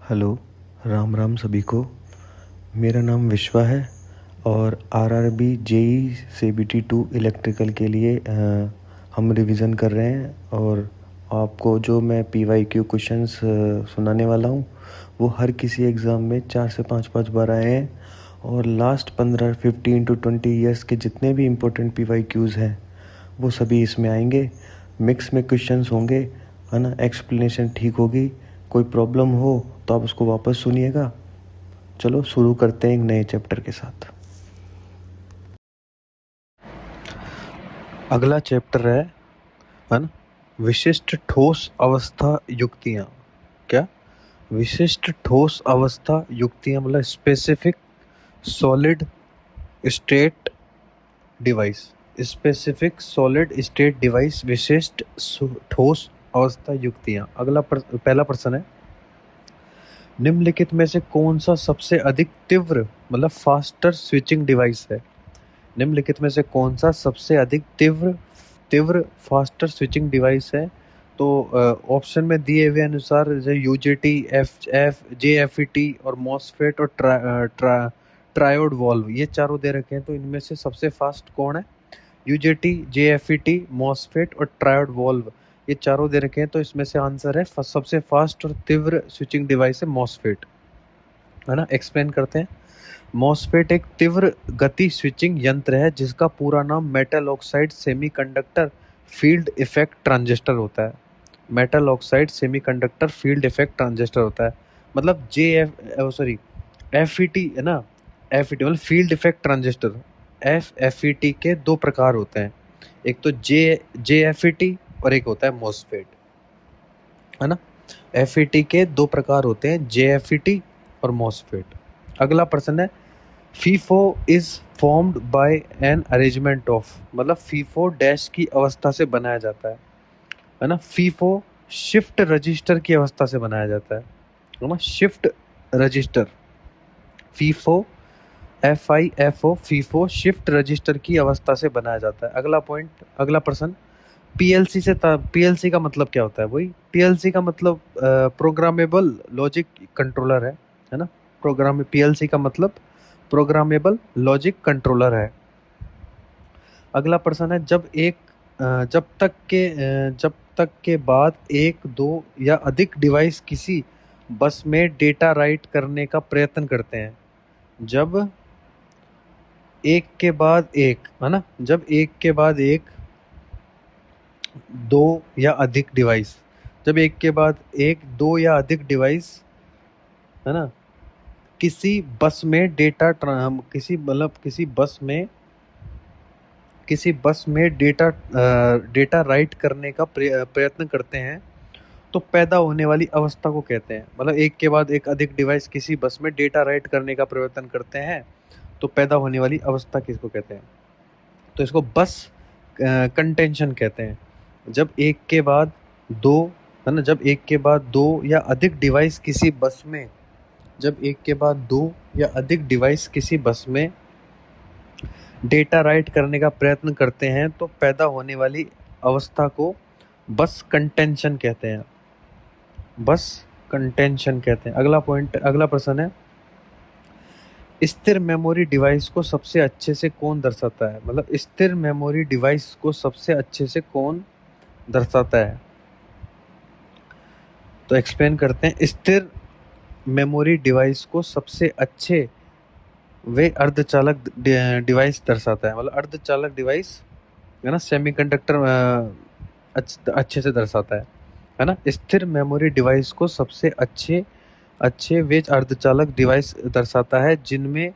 Hello, Ram Ram सभी को। मेरा नाम विश्वा है और आरआरबी जेई सीबीटी 2 इलेक्ट्रिकल के लिए हम रिवीजन कर रहे हैं। और आपको जो मैं पीवाईक्यू क्वेश्चंस सुनाने वाला हूँ वो हर किसी एग्ज़ाम में 4 से 5 बार आए हैं। और लास्ट 15 टू 20 ईयर्स के जितने भी इम्पोर्टेंट पीवाईक्यूज़ हैं वो सभी इसमें आएंगे। मिक्स में क्वेश्चंस होंगे, है ना। एक्सप्लेनेशन ठीक होगी। कोई प्रॉब्लम हो तो आप उसको वापस सुनिएगा। चलो शुरू करते हैं एक नए चैप्टर के साथ। अगला चैप्टर है ना, विशिष्ट ठोस अवस्था युक्तियाँ। क्या? विशिष्ट ठोस अवस्था युक्तियाँ मतलब specific solid state device. Specific solid state device, विशिष्ट ठोस अवस्था युक्तियाँ। पहला प्रश्न है, निम्नलिखित में से कौन सा सबसे अधिक तीव्र मतलब फास्टर स्विचिंग डिवाइस है? निम्नलिखित में से कौन सा सबसे अधिक तीव्र फास्टर स्विचिंग डिवाइस है? तो ऑप्शन में दिए हुए अनुसार जैसे यूजेटी, जेएफईटी और मॉसफेट और ट्रायोड वॉल्व, ये चारों दे रखे हैं। तो इनमें से सबसे फास्ट कौन है? यूजेटी, जेएफईटी, मॉसफेट और ट्रायोड वॉल्व, ये चारों दे रखे हैं। तो इसमें से आंसर है सबसे फास्ट और तीव्र स्विचिंग डिवाइस है मॉसफेट, है ना। एक्सप्लेन करते हैं। मॉसफेट एक तीव्र गति स्विचिंग यंत्र है जिसका पूरा नाम metal oxide semiconductor field effect transistor होता है। Metal oxide semiconductor field effect transistor होता है। मतलब एफईटी है ना। एफईटी मतलब फील्ड इफेक्ट ट्रांजिस्टर। एफईटी के दो प्रकार होते हैं, एक तो जेएफईटी और एक होता है मॉसफेट, है ना। एफईटी के दो प्रकार होते हैं, जेएफईटी और मॉसफेट। अगला प्रश्न है, FIFO is formed by an arrangement of, मतलब फीफो डैश की अवस्था से बनाया जाता है ना। फीफो शिफ्ट रजिस्टर की अवस्था से बनाया जाता है ना। Shift register, FIFO FIFO, FIFO shift register की अवस्था से बनाया जाता है। अगला प्रश्न, पीएलसी का मतलब क्या होता है? वही पीएलसी का मतलब प्रोग्रामेबल लॉजिक कंट्रोलर है ना। पीएलसी का मतलब प्रोग्रामेबल लॉजिक कंट्रोलर है। अगला प्रश्न है, जब तक के बाद एक, दो या अधिक डिवाइस किसी बस में डेटा राइट करने का प्रयत्न करते हैं। जब एक के बाद एक, है ना, जब एक के बाद एक, दो या अधिक डिवाइस, जब एक के बाद एक, दो या अधिक डिवाइस, है ना, किसी बस में किसी बस में डेटा राइट करने का प्रयत्न करते हैं तो पैदा होने वाली अवस्था को कहते हैं। मतलब एक के बाद एक अधिक डिवाइस किसी बस में डेटा राइट करने का प्रयत्न करते हैं तो पैदा होने वाली अवस्था किसको कहते हैं? तो इसको बस कंटेंशन कहते हैं। जब एक के बाद दो, है ना, जब एक के बाद दो या अधिक डिवाइस किसी बस में, जब एक के बाद दो या अधिक डिवाइस किसी बस में डेटा राइट करने का प्रयत्न करते हैं तो पैदा होने वाली अवस्था को बस कंटेंशन कहते हैं। बस कंटेंशन कहते हैं। अगला प्रश्न है, स्थिर मेमोरी डिवाइस को सबसे अच्छे से कौन दर्शाता है? मतलब स्थिर मेमोरी डिवाइस को सबसे अच्छे से कौन दर्शाता है? तो एक्सप्लेन करते हैं। स्थिर मेमोरी डिवाइस को सबसे अच्छे वे अर्धचालक डिवाइस दर्शाता है। मतलब अर्धचालक डिवाइस, है ना, सेमीकंडक्टर अच्छे से दर्शाता है ना। स्थिर मेमोरी डिवाइस को सबसे अच्छे वे अर्धचालक डिवाइस दर्शाता है जिनमें,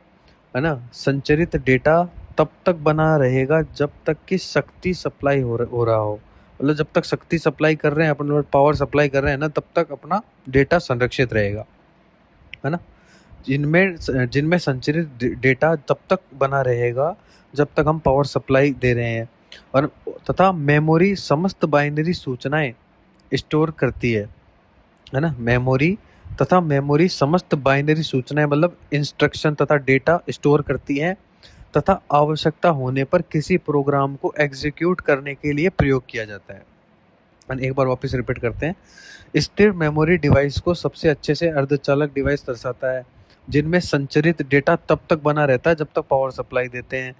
है ना, संचरित डेटा तब तक बना रहेगा जब तक कि शक्ति सप्लाई हो रहा हो। मतलब जब तक शक्ति सप्लाई कर रहे हैं, अपन पावर सप्लाई कर रहे हैं ना, तब तक अपना डेटा संरक्षित रहेगा, है ना। जिनमें संचरित डेटा तब तक बना रहेगा जब तक हम पावर सप्लाई दे रहे हैं। और तथा मेमोरी समस्त बाइनरी सूचनाएं स्टोर करती है ना। मेमोरी समस्त बाइनरी सूचनाएं मतलब इंस्ट्रक्शन तथा डेटा स्टोर करती है तथा आवश्यकता होने पर किसी प्रोग्राम को एग्जीक्यूट करने के लिए प्रयोग किया जाता है एक बार वापस रिपीट करते हैं। स्थिर मेमोरी डिवाइस को सबसे अच्छे से अर्धचालक डिवाइस दर्शाता है जिनमें संचरित डेटा तब तक बना रहता है जब तक पावर सप्लाई देते हैं,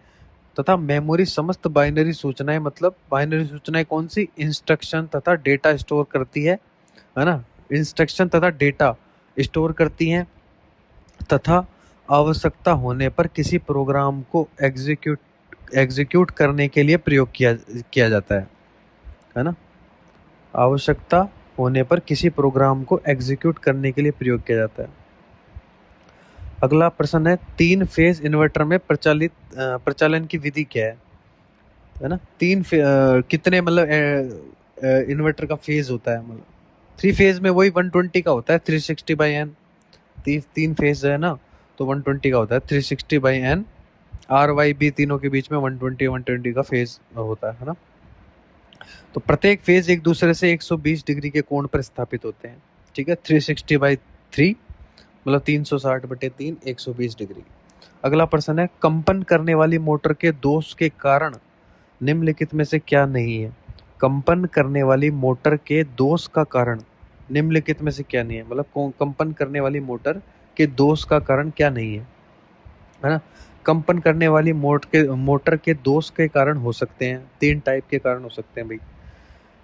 तथा मेमोरी समस्त बाइनरी सूचनाएं, मतलब बाइनरी सूचनाएं कौन सी, इंस्ट्रक्शन तथा डेटा स्टोर करती है ना, इंस्ट्रक्शन तथा डेटा स्टोर करती हैं तथा आवश्यकता होने पर किसी प्रोग्राम को एग्जीक्यूट करने के लिए प्रयोग किया जाता है ना। आवश्यकता होने पर किसी प्रोग्राम को एग्जीक्यूट करने के लिए प्रयोग किया जाता है। अगला प्रश्न है, 3 फेज इन्वर्टर में प्रचालन की विधि क्या है ना। कितने मतलब इन्वर्टर का फेज होता है, मतलब 3 फेज में वही 120 का होता है, 360/n। 3 फेज है ना, तो 120 का होता है, 360/n। RYB तीनों के बीच में 120 का फेज होता है ना। तो प्रत्येक फेज एक दूसरे से 120 डिग्री के कोण पर स्थापित होते हैं, ठीक है। 360/3 मतलब 360/3 120 डिग्री। अगला प्रश्न है, कंपन करने वाली मोटर के दोष के कारण निम्नलिखित में से क्या नहीं है। कंपन करने वाली मोटर के दोष का कारण निम्नलिखित में से क्या नहीं है, मतलब कंपन करने वाली मोटर के दोष का कारण क्या नहीं है ना। कंपन करने वाली मोटर के दोष के कारण हो सकते हैं, 3 टाइप के कारण हो सकते हैं भाई।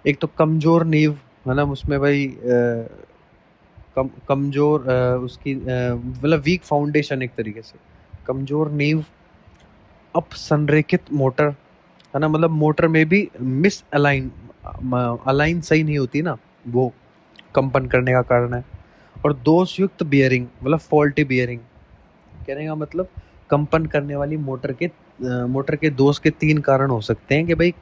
एक तो कमजोर नींव है ना, उसमें भाई कमजोर उसकी मतलब वीक फाउंडेशन, एक तरीके से कमजोर नींव। अपसंरेखित मोटर है ना, मतलब मोटर में भी मिस अलाइन सही नहीं होती ना, वो कंपन करने का कारण है। और दोषयुक्त बियरिंग मतलब फॉल्टी बियरिंग, कहने का मतलब कंपन करने वाली मोटर के दोष के 3 कारण हो सकते हैं कि भाई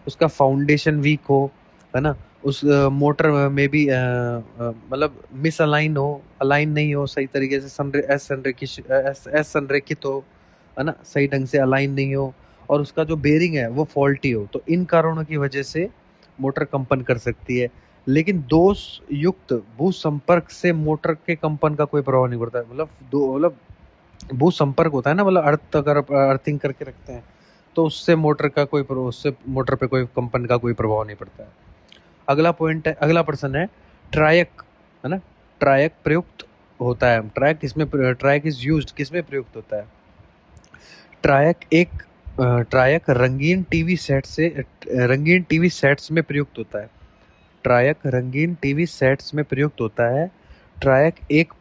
उसका फाउंडेशन वीक हो, है ना, उस मोटर में भी मतलब मिस अलाइन हो, अलाइन नहीं हो सही तरीके से, संरेखित हो, है ना, सही ढंग से अलाइन नहीं हो, और उसका जो बेरिंग है वो फॉल्टी हो। तो इन कारणों की वजह से मोटर कंपन कर सकती है। लेकिन दोष युक्त भू संपर्क से मोटर के कंपन का कोई प्रभाव नहीं पड़ता है। मतलब भू संपर्क होता है ना, मतलब अगर अर्थिंग करके रखते हैं तो उससे मोटर पे कोई कंपन का कोई प्रभाव नहीं पड़ता है। अगला प्रश्न है, ट्रायक है ना, ट्रायक प्रयुक्त होता है, ट्रायक इज यूज्ड किसमें प्रयुक्त होता है। ट्रायक रंगीन टीवी सेट्स में प्रयुक्त होता है। ट्रायक रंगीन टीवी सेट्स में प्रयुक्त होता है। ट्रायक एक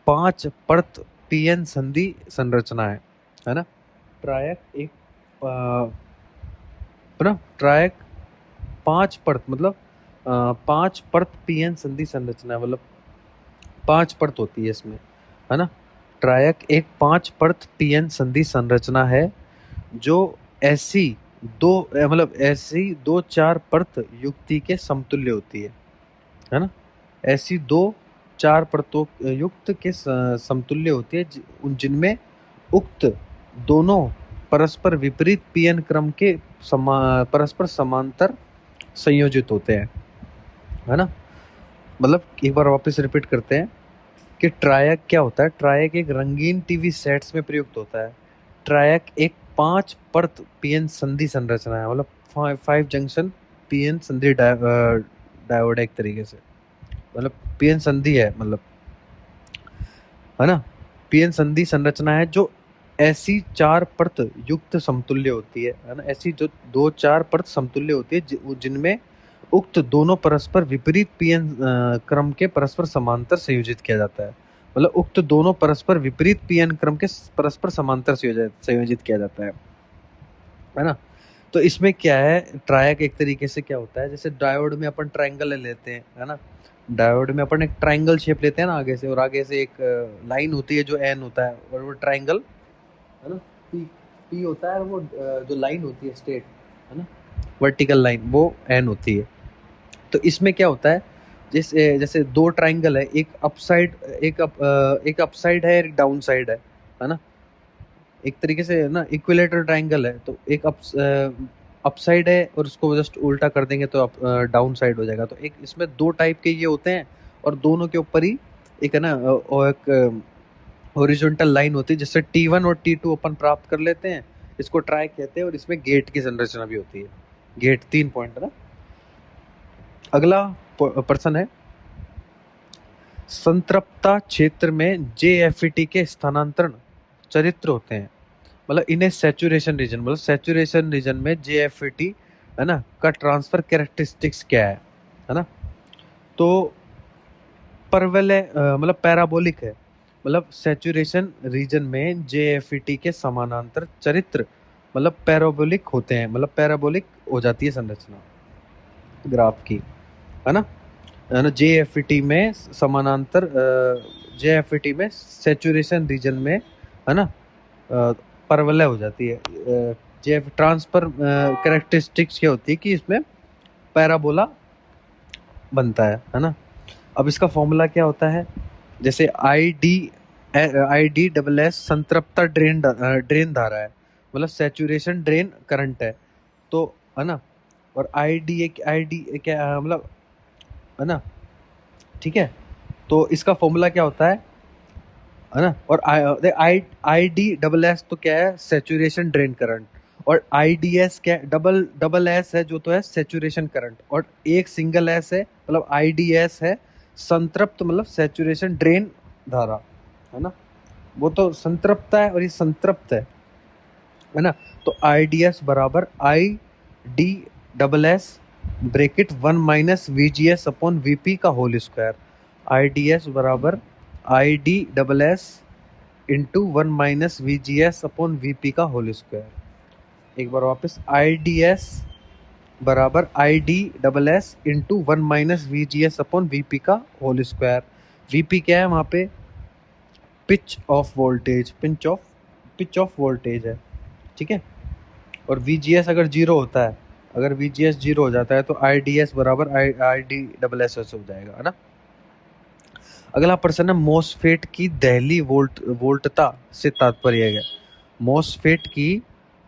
5 परत पीएन संधि संरचना है ना। ट्रायक 5 परत मतलब 5 परत पीएन संधि संरचना है, मतलब 5 परत होती है इसमें, है ना। ट्रायक एक 5 परत पीएन संधि संरचना है जो ऐसी 2-4 परत युक्ति के समतुल्य होती है ना। ऐसी 2-4 परतों युक्त के समतुल्य होती है जिनमें उक्त दोनों परस्पर विपरीत पीएन क्रम के परस्पर समांतर संयोजित होते हैं, है ना। मतलब एक बार वापस रिपीट करते हैं कि ट्रायक क्या होता है। ट्रायक एक रंगीन टीवी सेट्स में प्रयुक्त होता है। ट्रायक एक 5 परत पीएन संधि संरचना है, मतलब 5 जंक्शन पीएन संधि डायोड एक तरीके से, मतलब पीएन संधि है, मतलब है ना। पीएन संधि संरचना है जो ऐसी 4 परत युक्त समतुल्य होती है ना। ऐसी जो 2-4 परत समतुल्य होती है जिनमें उक्त दोनों परस्पर विपरीत पीएन क्रम के परस्पर समांतर संयोजित किया जाता है। मतलब उक्त दोनों परस्पर विपरीत पीएन क्रम के परस्पर समांतर संयोजित किया जाता है ना। तो इसमें क्या है, ट्रायक एक तरीके से क्या होता है, जैसे डायोड में अपन ट्रायंगल लेते हैं, है ना। डायोड में अपन एक ट्रायंगल शेप लेते हैं ना आगे से, और आगे से एक लाइन होती है जो एन होता है, और वो ट्रायंगल है ना, पी होता है, वो जो लाइन होती है स्ट्रेट, है ना, वर्टिकल लाइन, वो एन होती है। तो इसमें क्या होता है, जैसे 2 ट्रायंगल है, एक अपसाइड है, एक डाउन साइड है ना। एक तरीके से ना इक्विलेटरल ट्रायंगल है, तो एक अपसाइड है और उसको जस्ट उल्टा कर देंगे तो डाउन साइड हो जाएगा। तो एक इसमें 2 टाइप के ये होते हैं, और दोनों के ऊपर ही एक है ना, और एक हॉरिजॉन्टल लाइन होती है, जिससे T1 और T2 अपन प्राप्त कर लेते हैं, इसको ट्रायक कहते हैं। और इसमें गेट की संरचना भी होती है, गेट 3 पॉइंट है ना। अगला प्रश्न है, संतृप्ता क्षेत्र में JFET के स्थानांतरण चरित्र होते हैं, मतलब इन्हें सैचुरेशन रीजन, मतलब सैचुरेशन रीजन में JFET है ना का ट्रांसफर कैरेक्टरिस्टिक्स क्या है ना। तो परवलय मतलब पैराबोलिक है, मतलब सैचुरेशन रीजन में JFET के समानांतर चरित्र मतलब पैराबोलिक होते हैं, मतलब पैराबोलिक हो जाती है संरचना ग्राफ की, है ना। JFET में समानांतर JFET में सैचुरेशन रीजन में है ना परवलय हो जाती है। JF ट्रांसफर कैरेक्टरिस्टिक्स क्या होती है कि इसमें पैराबोला बनता है ना। अब इसका फॉर्मूला क्या होता है, जैसे ID संतृप्ता ड्रेन धारा है, मतलब सैचुरेशन ड्रेन करंट है, तो है ना। और ID क्या मतलब है ना, ठीक है। तो इसका फॉर्मूला क्या होता है ना। और IDSS तो क्या है, सैचुरेशन ड्रेन करंट, और IDS क्या है, डबल एस है जो तो है सैचुरेशन करंट, और एक सिंगल एस है मतलब IDS है संतृप्त मतलब सैचुरेशन ड्रेन धारा, है ना। वो तो संतृप्ता है और ये संतृप्त है ना। तो IDS बराबर IDSS bracket 1 minus VGS upon VP का होल स्क्वायर। IDS बराबर IDSS into 1 minus VGS upon VP का होल स्क्वायर। एक बार वापस, IDS बराबर IDSS into 1 minus VGS upon VP का होल स्क्वायर। VP क्या है वहाँ पे, pitch of voltage, pitch of voltage है, ठीक है। और VGS अगर जीरो होता है, अगर VGS जीरो हो जाता है तो IDS बराबर IDSS हो जाएगा, है ना। अगला प्रश्न है, मॉसफेट की दहली वोल्टता से तात्पर्य है। मॉसफेट की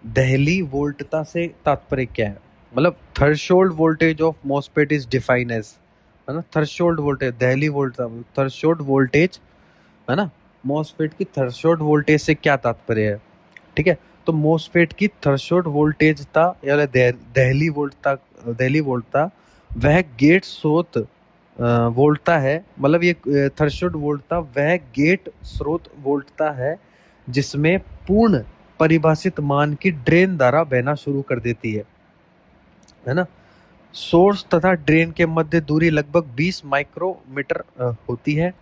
दहली वोल्टता से तात्पर्य क्या है, मतलब threshold voltage of MOSFET is define as, है ना। Threshold voltage, Delhi वोल्टता, threshold voltage, है ना। मॉसफेट की थ्रेशोल्ड वोल्टेज से क्या तात्पर्य है, ठीक है। तो मॉसफेट की थ्रेशोल्ड वोल्टेजता या दहली वोल्टता वह गेट स्रोत वोल्टता है, मतलब ये थ्रेशोल्ड वोल्टता वह गेट स्रोत वोल्टता है जिसमें पूर्ण परिभाषित मान की ड्रेन धारा बहना शुरू कर देती है ना। सोर्स तथा ड्रेन के मध्य दूरी लगभग 20 माइक्रोमीटर होती है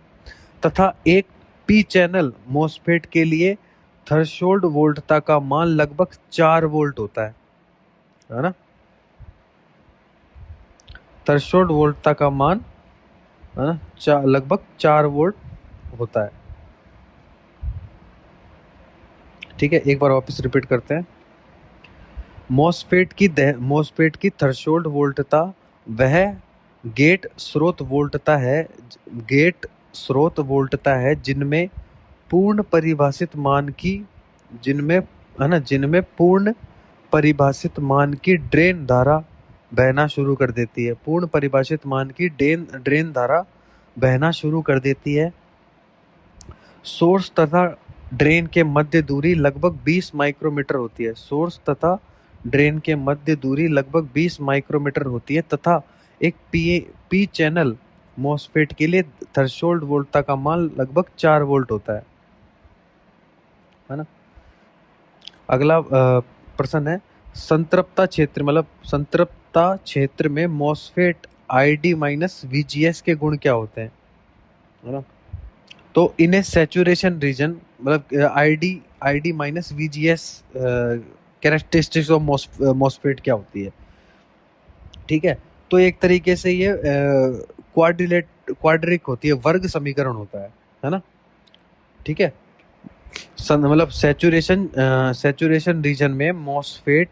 तथा एक पी चैनल मॉसफेट के लिए थ्रेशोल्ड वोल्टता का मान लगभग 4 वोल्ट होता है ना। थ्रेशोल्ड वोल्टता का मान है ना लगभग 4 वोल्ट होता है, ठीक है। एक बार वापस रिपीट करते हैं, मॉसफेट की थ्रेशोल्ड वोल्टता वह गेट स्रोत वोल्टता है जिनमें पूर्ण परिभाषित मान की जिनमें पूर्ण परिभाषित मान की ड्रेन धारा बहना शुरू कर देती है, पूर्ण परिभाषित मान की ड्रेन धारा बहना शुरू कर देती है। सोर्स तथा ड्रेन के मध्य दूरी लगभग 20 माइक्रोमीटर होती है, सोर्स तथा ड्रेन के मध्य दूरी लगभग 20 माइक्रोमीटर होती है तथा एक पी चैनल मॉसफेट के लिए थ्रेशोल्ड वोल्टता का मान लगभग 4 वोल्ट होता है ना। अगला प्रश्न है, संतृप्ता क्षेत्र में मॉसफेट ID माइनस VGS के गुण क्या होते हैं, है ना। तो इन्हें सैचुरेशन रीजन मतलब ID minus VGS characteristics of MOSFET क्या होती है, ठीक है। तो एक तरीके से ये क्वाड्रिक होती है, वर्ग समीकरण होता है ना, ठीक है। मतलब सैचुरेशन रीजन में मॉसफेट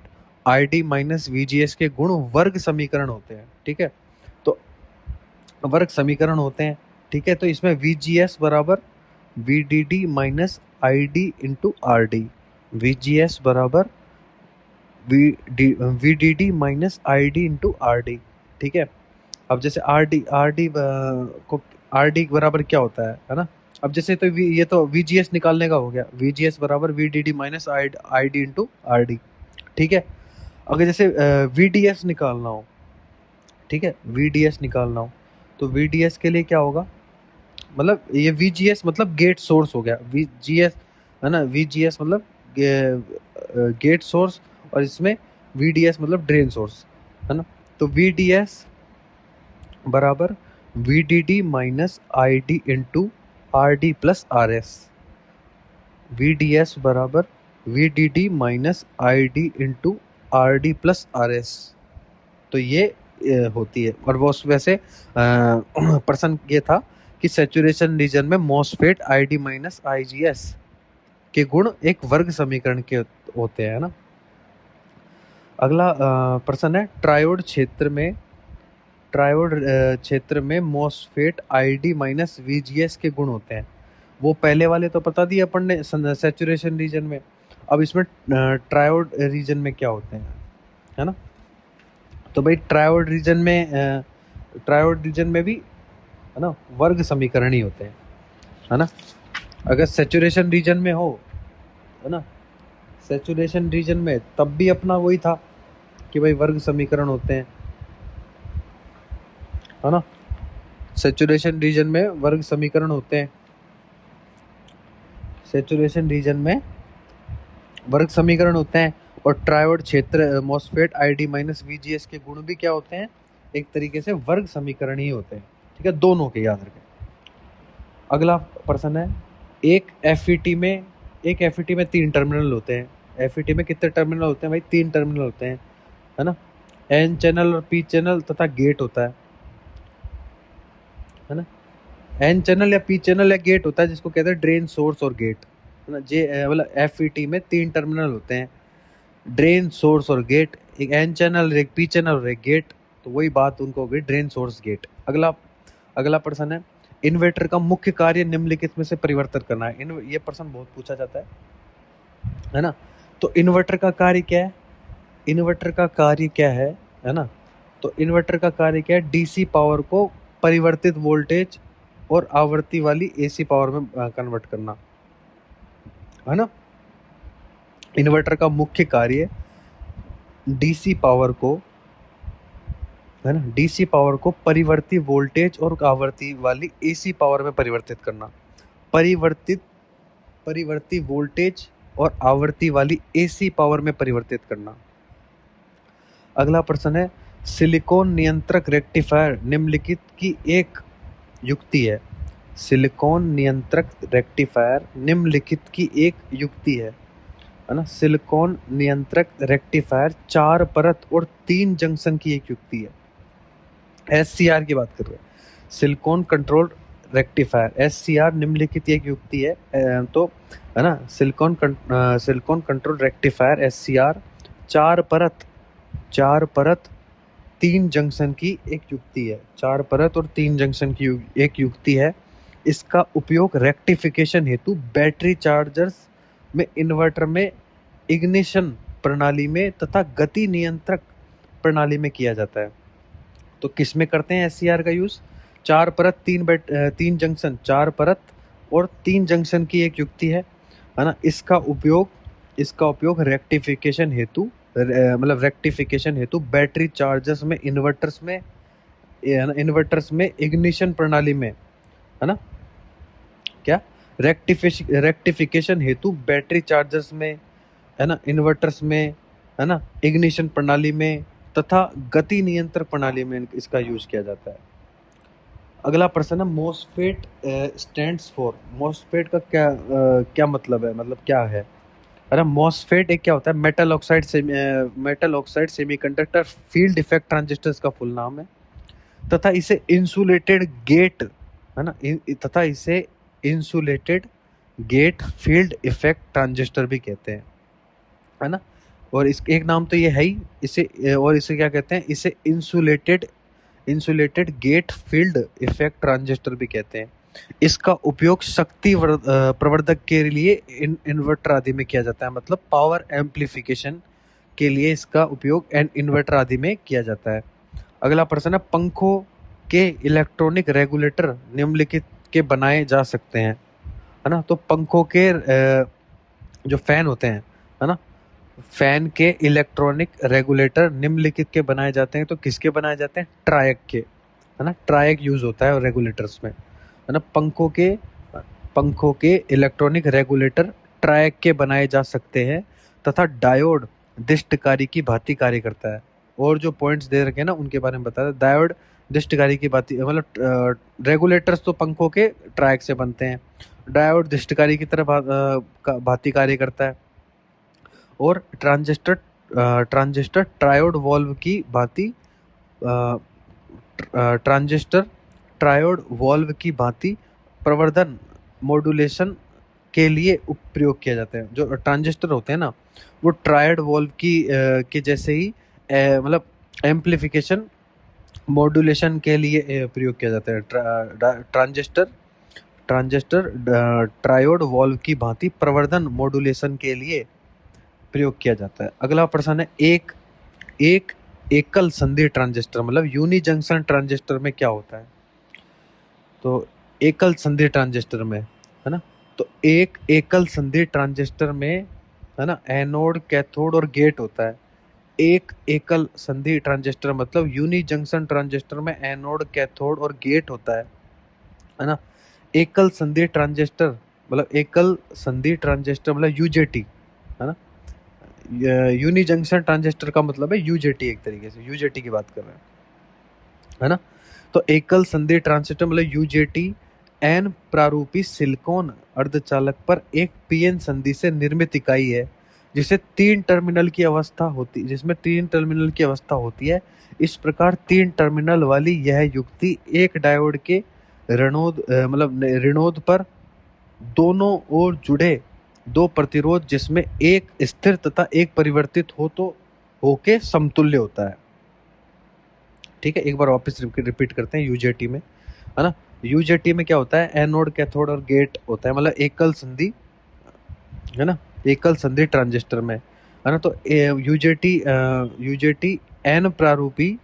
ID माइनस VGS के गुण वर्ग समीकरण होते हैं, ठीक है। तो वर्ग समीकरण होते हैं, ठीक है। तो इसमें VGS बराबर VDD minus ID into RD, VGS बराबर VDD minus ID into RD, ठीक है। अब जैसे RD बराबर क्या होता है ना। अब जैसे तो ये तो VGS निकालने का हो गया, VGS बराबर VDD minus ID into RD, ठीक है। अगर जैसे VDS निकालना हो ठीक है, VDS निकालना हो तो VDS के लिए क्या होगा, मतलब ये VGS मतलब गेट सोर्स हो गया, VGS है ना, VGS मतलब गेट सोर्स, और इसमें VDS मतलब ड्रेन सोर्स, है ना। तो VDS बराबर VDD minus ID into RD plus RS। VDS बराबर VDD minus ID into RD plus RS। तो ये होती है। और वो वैसे प्रश्न ये था कि सैचुरेशन रीजन में मॉसफेट ID माइनस IGS के गुण एक वर्ग समीकरण के होते हैं ना। अगला प्रश्न है ट्रायोड क्षेत्र में मॉसफेट ID माइनस VGS के गुण होते हैं। वो पहले वाले तो बता दिए अपन ने सैचुरेशन रीजन में, अब इसमें ट्रायोड रीजन में क्या होते हैं, है ना। तो भाई ट्रायोड रीजन में भी है ना वर्ग समीकरण ही होते हैं, है ना। अगर सैचुरेशन रीजन में हो, है ना, सैचुरेशन रीजन में तब भी अपना वही था कि भाई वर्ग समीकरण होते हैं, है ना। सैचुरेशन रीजन में वर्ग समीकरण होते हैं, सैचुरेशन रीजन में वर्ग समीकरण होते हैं। और ट्रायोड क्षेत्र मॉसफेट ID माइनस VGS के गुण भी क्या होते हैं, एक तरीके से वर्ग समीकरण ही होते हैं, ठीक है, दोनों के याद रखें। अगला प्रश्न है एक FET में 3 टर्मिनल होते हैं। FET में कितने टर्मिनल होते हैं भाई, 3 टर्मिनल होते हैं, है ना। N चैनल और P चैनल तथा गेट होता है ना। N चैनल या P चैनल या गेट होता है जिसको कहते हैं ड्रेन सोर्स और गेट, है ना। मतलब FET में 3 टर्मिनल होते हैं, ड्रेन सोर्स और गेट, एक N चैनल, एक P चैनल और एक गेट। तो वही बात उनको हो गई ड्रेन सोर्स गेट। अगला प्रश्न है इन्वर्टर का मुख्य कार्य निम्नलिखित में से परिवर्तन करना है। ये प्रश्न बहुत पूछा जाता है ना। तो इन्वर्टर का कार्य क्या है, है ना। तो इन्वर्टर का कार्य क्या है, DC पावर को परिवर्तित वोल्टेज और आवृत्ति वाली AC पावर में कन्वर्ट करना, है ना। इन्वर्टर का मुख्य कार्य DC पावर को, है ना, DC पावर को परिवर्तित वोल्टेज और आवृत्ति वाली AC पावर में परिवर्तित करना, परिवर्तित वोल्टेज और आवृत्ति वाली AC पावर में परिवर्तित करना। अगला प्रश्न है सिलिकॉन नियंत्रक रेक्टिफायर निम्नलिखित की एक युक्ति है। सिलिकॉन नियंत्रक रेक्टिफायर निम्नलिखित की एक युक्ति है ना। सिलिकॉन नियंत्रक रेक्टिफायर 4 परत और 3 जंक्शन की एक युक्ति है। SCR की बात कर रहे हैं, सिलिकॉन कंट्रोल रेक्टिफायर SCR निम्नलिखित एक युक्ति है। तो है ना सिलिकॉन कंट्रोल रेक्टिफायर SCR 4 परत 3 जंक्शन की एक युक्ति है। 4 परत और 3 जंक्शन की एक युक्ति है। इसका उपयोग रेक्टिफिकेशन हेतु बैटरी चार्जर्स में, इन्वर्टर में, इग्निशन प्रणाली में तथा गति नियंत्रक प्रणाली में किया जाता है। तो किस में करते हैं SCR का यूज, 4 परत 3 जंक्शन, 4 परत और 3 जंक्शन की एक युक्ति है ना। इसका उपयोग रेक्टिफिकेशन हेतु बैटरी चार्जर्स में, इन्वर्टर्स में, इग्निशन प्रणाली में, है ना। क्या रेक्टिफिकेशन हेतु बैटरी चार्जर्स में, है ना, इन्वर्टर्स में, है ना, इग्निशन प्रणाली में तथा गति नियंत्रण प्रणाली में इसका यूज किया जाता है। अगला प्रश्न है मॉसफेट स्टैंड्स फॉर। मॉसफेट का क्या मतलब है, मतलब क्या है। अरे मॉसफेट एक क्या होता है, metal oxide semiconductor field effect transistors का फुल नाम है तथा इसे insulated gate field effect transistor भी कहते हैं, है ना। और इसके एक नाम तो ये है ही, इसे क्या कहते हैं, इसे insulated gate field effect transistor भी कहते हैं। इसका उपयोग शक्ति प्रवर्धक के लिए इन्वर्टर आदि में किया जाता है, मतलब पावर एम्प्लीफिकेशन के लिए इसका उपयोग इन्वर्टर आदि में किया जाता है। अगला प्रश्न है पंखों के इलेक्ट्रॉनिक रेगुलेटर निम्नलिखित के बनाए जा सकते हैं, है ना। तो पंखों के जो फैन होते हैं, है ना, फैन के इलेक्ट्रॉनिक रेगुलेटर निम्नलिखित के बनाए जाते हैं, तो किसके बनाए जाते हैं? ट्रायक के, है ना। ट्रायक यूज होता है रेगुलेटर्स में, है ना। पंखों के इलेक्ट्रॉनिक रेगुलेटर ट्रायक के बनाए जा सकते हैं तथा डायोड दिष्टकारी की भांति कार्य करता है। और जो पॉइंट्स दे रखे हैं ना उनके बारे में बता रहे, डायोड दिष्टकारी की भांति, मतलब रेगुलेटर्स तो पंखों के ट्रायक से बनते हैं, डायोड दिष्टकारी की तरह भांति कार्य करता है, और ट्रांजिस्टर ट्रायोड वॉल्व की भांति ट्रांजिस्टर ट्रायोड वॉल्व की भांति प्रवर्धन मॉड्यूलेशन के लिए प्रयोग किया जाता है। जो ट्रांजिस्टर होते हैं ना वो ट्रायड वॉल्व के जैसे ही मतलब एम्प्लीफिकेशन मॉड्यूलेशन के लिए प्रयोग किया जाता है। ट्रांजिस्टर ट्रायोड वॉल्व की भांति प्रवर्धन मॉड्यूलेशन के लिए प्रयोग किया जाता है। अगला प्रश्न है, एक एकल संधि ट्रांजिस्टर मतलब यूनि जंक्शन ट्रांजिस्टर में क्या होता है? तो एकल संधि ट्रांजिस्टर में, है ना, तो एक एकल संधि ट्रांजिस्टर में, है ना, एनोड कैथोड और गेट होता है। एक एकल संधि ट्रांजिस्टर मतलब यूनि जंक्शन ट्रांजिस्टर में एनोड कैथोड और गेट होता है ना। एकल संधि ट्रांजिस्टर मतलब यूजेटी, है ना। यूनि जंक्शन ट्रांजिस्टर का मतलब है यूजेटी, एक तरीके से यूजेटी की बात कर रहे हैं, है ना। तो एकल संधि ट्रांजिस्टर मतलब यूजेटी एन प्रारूपी सिलिकॉन अर्धचालक पर एक पीएन संधि से निर्मित इकाई है जिसमें तीन टर्मिनल की अवस्था होती है। इस प्रकार तीन टर्मिनल वाली यह युक्ति एक डायोड के ऋणोद पर दोनों ओर जुड़े दो प्रतिरोध जिसमें एक स्थिर तथा एक परिवर्तित होके समतुल्य होता है। ठीक है, एक बार वापस रिपीट करते हैं यूजेटी में, है ना। यूजेटी में क्या होता है? एनोड कैथोड और गेट होता है, मतलब एकल संधि, है ना, एकल संधि ट्रांजिस्टर में, है ना। तो यूजेटी एन प्रारूपी,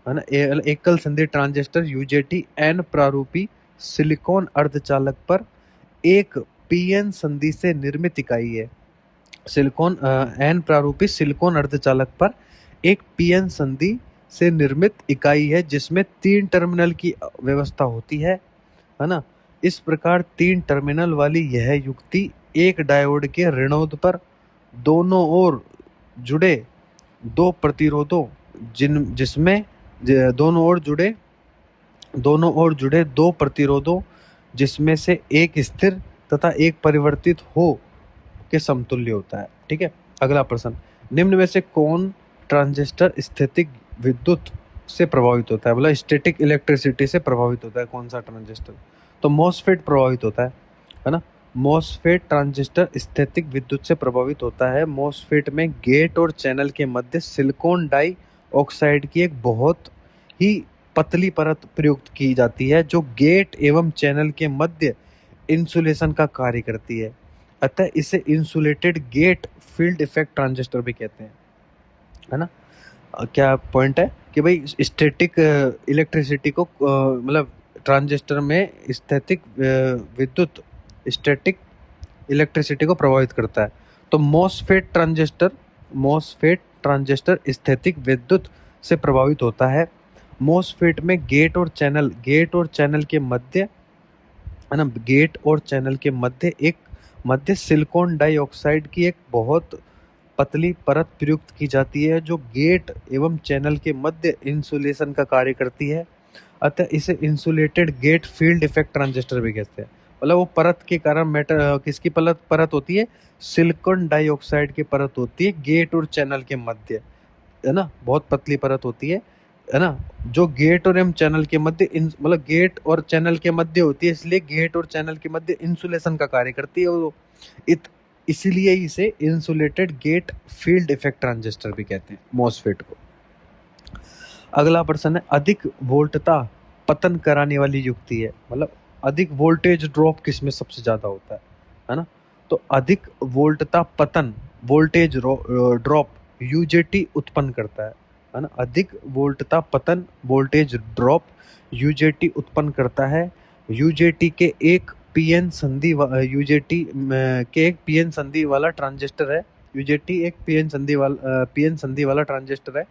है ना, एकल संधि ट्रांजिस्टर यूजेटी एन प्रारूपी सिलिकॉन अर्धचालक पर एक पीएन संधि से निर्मित इकाई है। एन प्रारूपी सिलिकॉन अर्धचालक पर एक पीएन संधि से निर्मित इकाई है जिसमें तीन टर्मिनल की व्यवस्था होती है ना। इस प्रकार तीन टर्मिनल वाली यह युक्ति एक डायोड के ऋणोद पर दोनों ओर जुड़े दो प्रतिरोधों जिसमें दोनों ओर जुड़े दो प्रतिरोधों जिसमें से एक स्थिर तथा एक परिवर्तित हो के समतुल्य होता है। ठीक है, अगला प्रश्न, निम्न में से कौन ट्रांजिस्टर स्थैतिक विद्युत से प्रभावित होता है? मतलब स्टैटिक इलेक्ट्रिसिटी से प्रभावित होता है कौन सा ट्रांजिस्टर? तो मॉसफेट प्रभावित होता है ना। मॉसफेट ट्रांजिस्टर स्थैतिक विद्युत से प्रभावित होता है। मॉसफेट में गेट और चैनल के मध्य सिलिकॉन डाई ऑक्साइड की एक बहुत ही पतली परत प्रयुक्त की जाती है जो गेट एवं चैनल के मध्य इंसुलेशन का कार्य करती है। अतः इसे insulated gate field effect transistor भी कहते हैं, है ना। क्या पॉइंट है कि भाई स्टैटिक इलेक्ट्रिसिटी को मतलब ट्रांजिस्टर में स्थैतिक विद्युत स्टैटिक इलेक्ट्रिसिटी को प्रभावित करता है। तो मॉसफेट ट्रांजिस्टर स्थैतिक विद्युत से प्रभावित होता है। मॉसफेट में गेट और चैनल के मध्य, है ना, गेट और चैनल के मध्य सिलिकॉन डाइऑक्साइड की एक बहुत पतली परत प्रयुक्त की जाती है जो गेट एवं चैनल के मध्य इंसुलेशन का कार्य करती है। अतः इसे insulated gate field effect transistor भी कहते हैं। मतलब वो परत के कारण किसकी परत होती है? सिलिकॉन डाइऑक्साइड की परत होती है गेट और चैनल के मध्य, है ना, बहुत पतली परत होती है ना, जो गेट और चैनल के मध्य मतलब गेट और चैनल के मध्य होती है, इसलिए गेट और चैनल के मध्य इंसुलेशन का कार्य करती है वो, इसीलिए इसे insulated gate field effect transistor भी कहते हैं मॉसफेट को। अगला प्रश्न है, अधिक वोल्टता पतन कराने वाली युक्ति है, मतलब अधिक वोल्टेज ड्रॉप किसमें सबसे ज्यादा होता है ना। तो अधिक वोल्टता पतन वोल्टेज ड्रॉप यूजेटी उत्पन्न करता है ना। अधिक वोल्टता पतन वोल्टेज ड्रॉप यूजेटी उत्पन्न करता है। यूजेटी के एक पीएन संधि वाला ट्रांजिस्टर है यूजेटी एक पीएन संधि वाला ट्रांजिस्टर है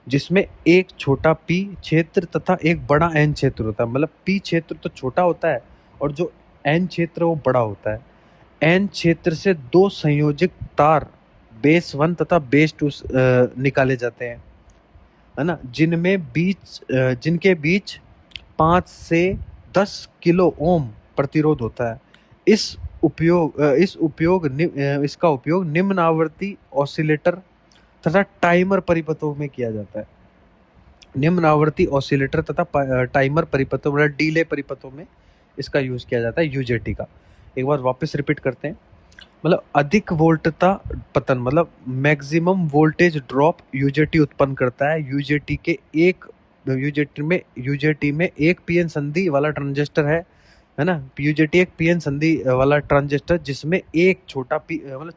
जिसमें एक छोटा पी क्षेत्र तथा एक बड़ा एन क्षेत्र होता है। मतलब पी क्षेत्र तो छोटा होता है और जो एन क्षेत्र वो बड़ा होता है। एन क्षेत्र से दो संयोजक तार बेस 1 तथा बेस 2 निकाले जाते हैं, है ना, जिनके बीच 5 से 10 किलो ओम प्रतिरोध होता है। इसका उपयोग निम्न आवृत्ति ऑसिलेटर तथा टाइमर परिपथों में किया जाता है। निम्न आवृत्ति ऑसिलेटर तथा टाइमर परिपथों मतलब डीले परिपथों में इसका यूज किया जाता है यूजेटी का। एक बार वापस रिपीट करते हैं। मतलब अधिक वोल्टता पतन मतलब मैक्सिमम वोल्टेज ड्रॉप यूजेटी उत्पन्न करता है। यूजेटी में एक पीएन संधि वाला ट्रांजिस्टर है ना। यूजेटी एक पीएन संधि वाला ट्रांजिस्टर जिसमें एक छोटा पी मतलब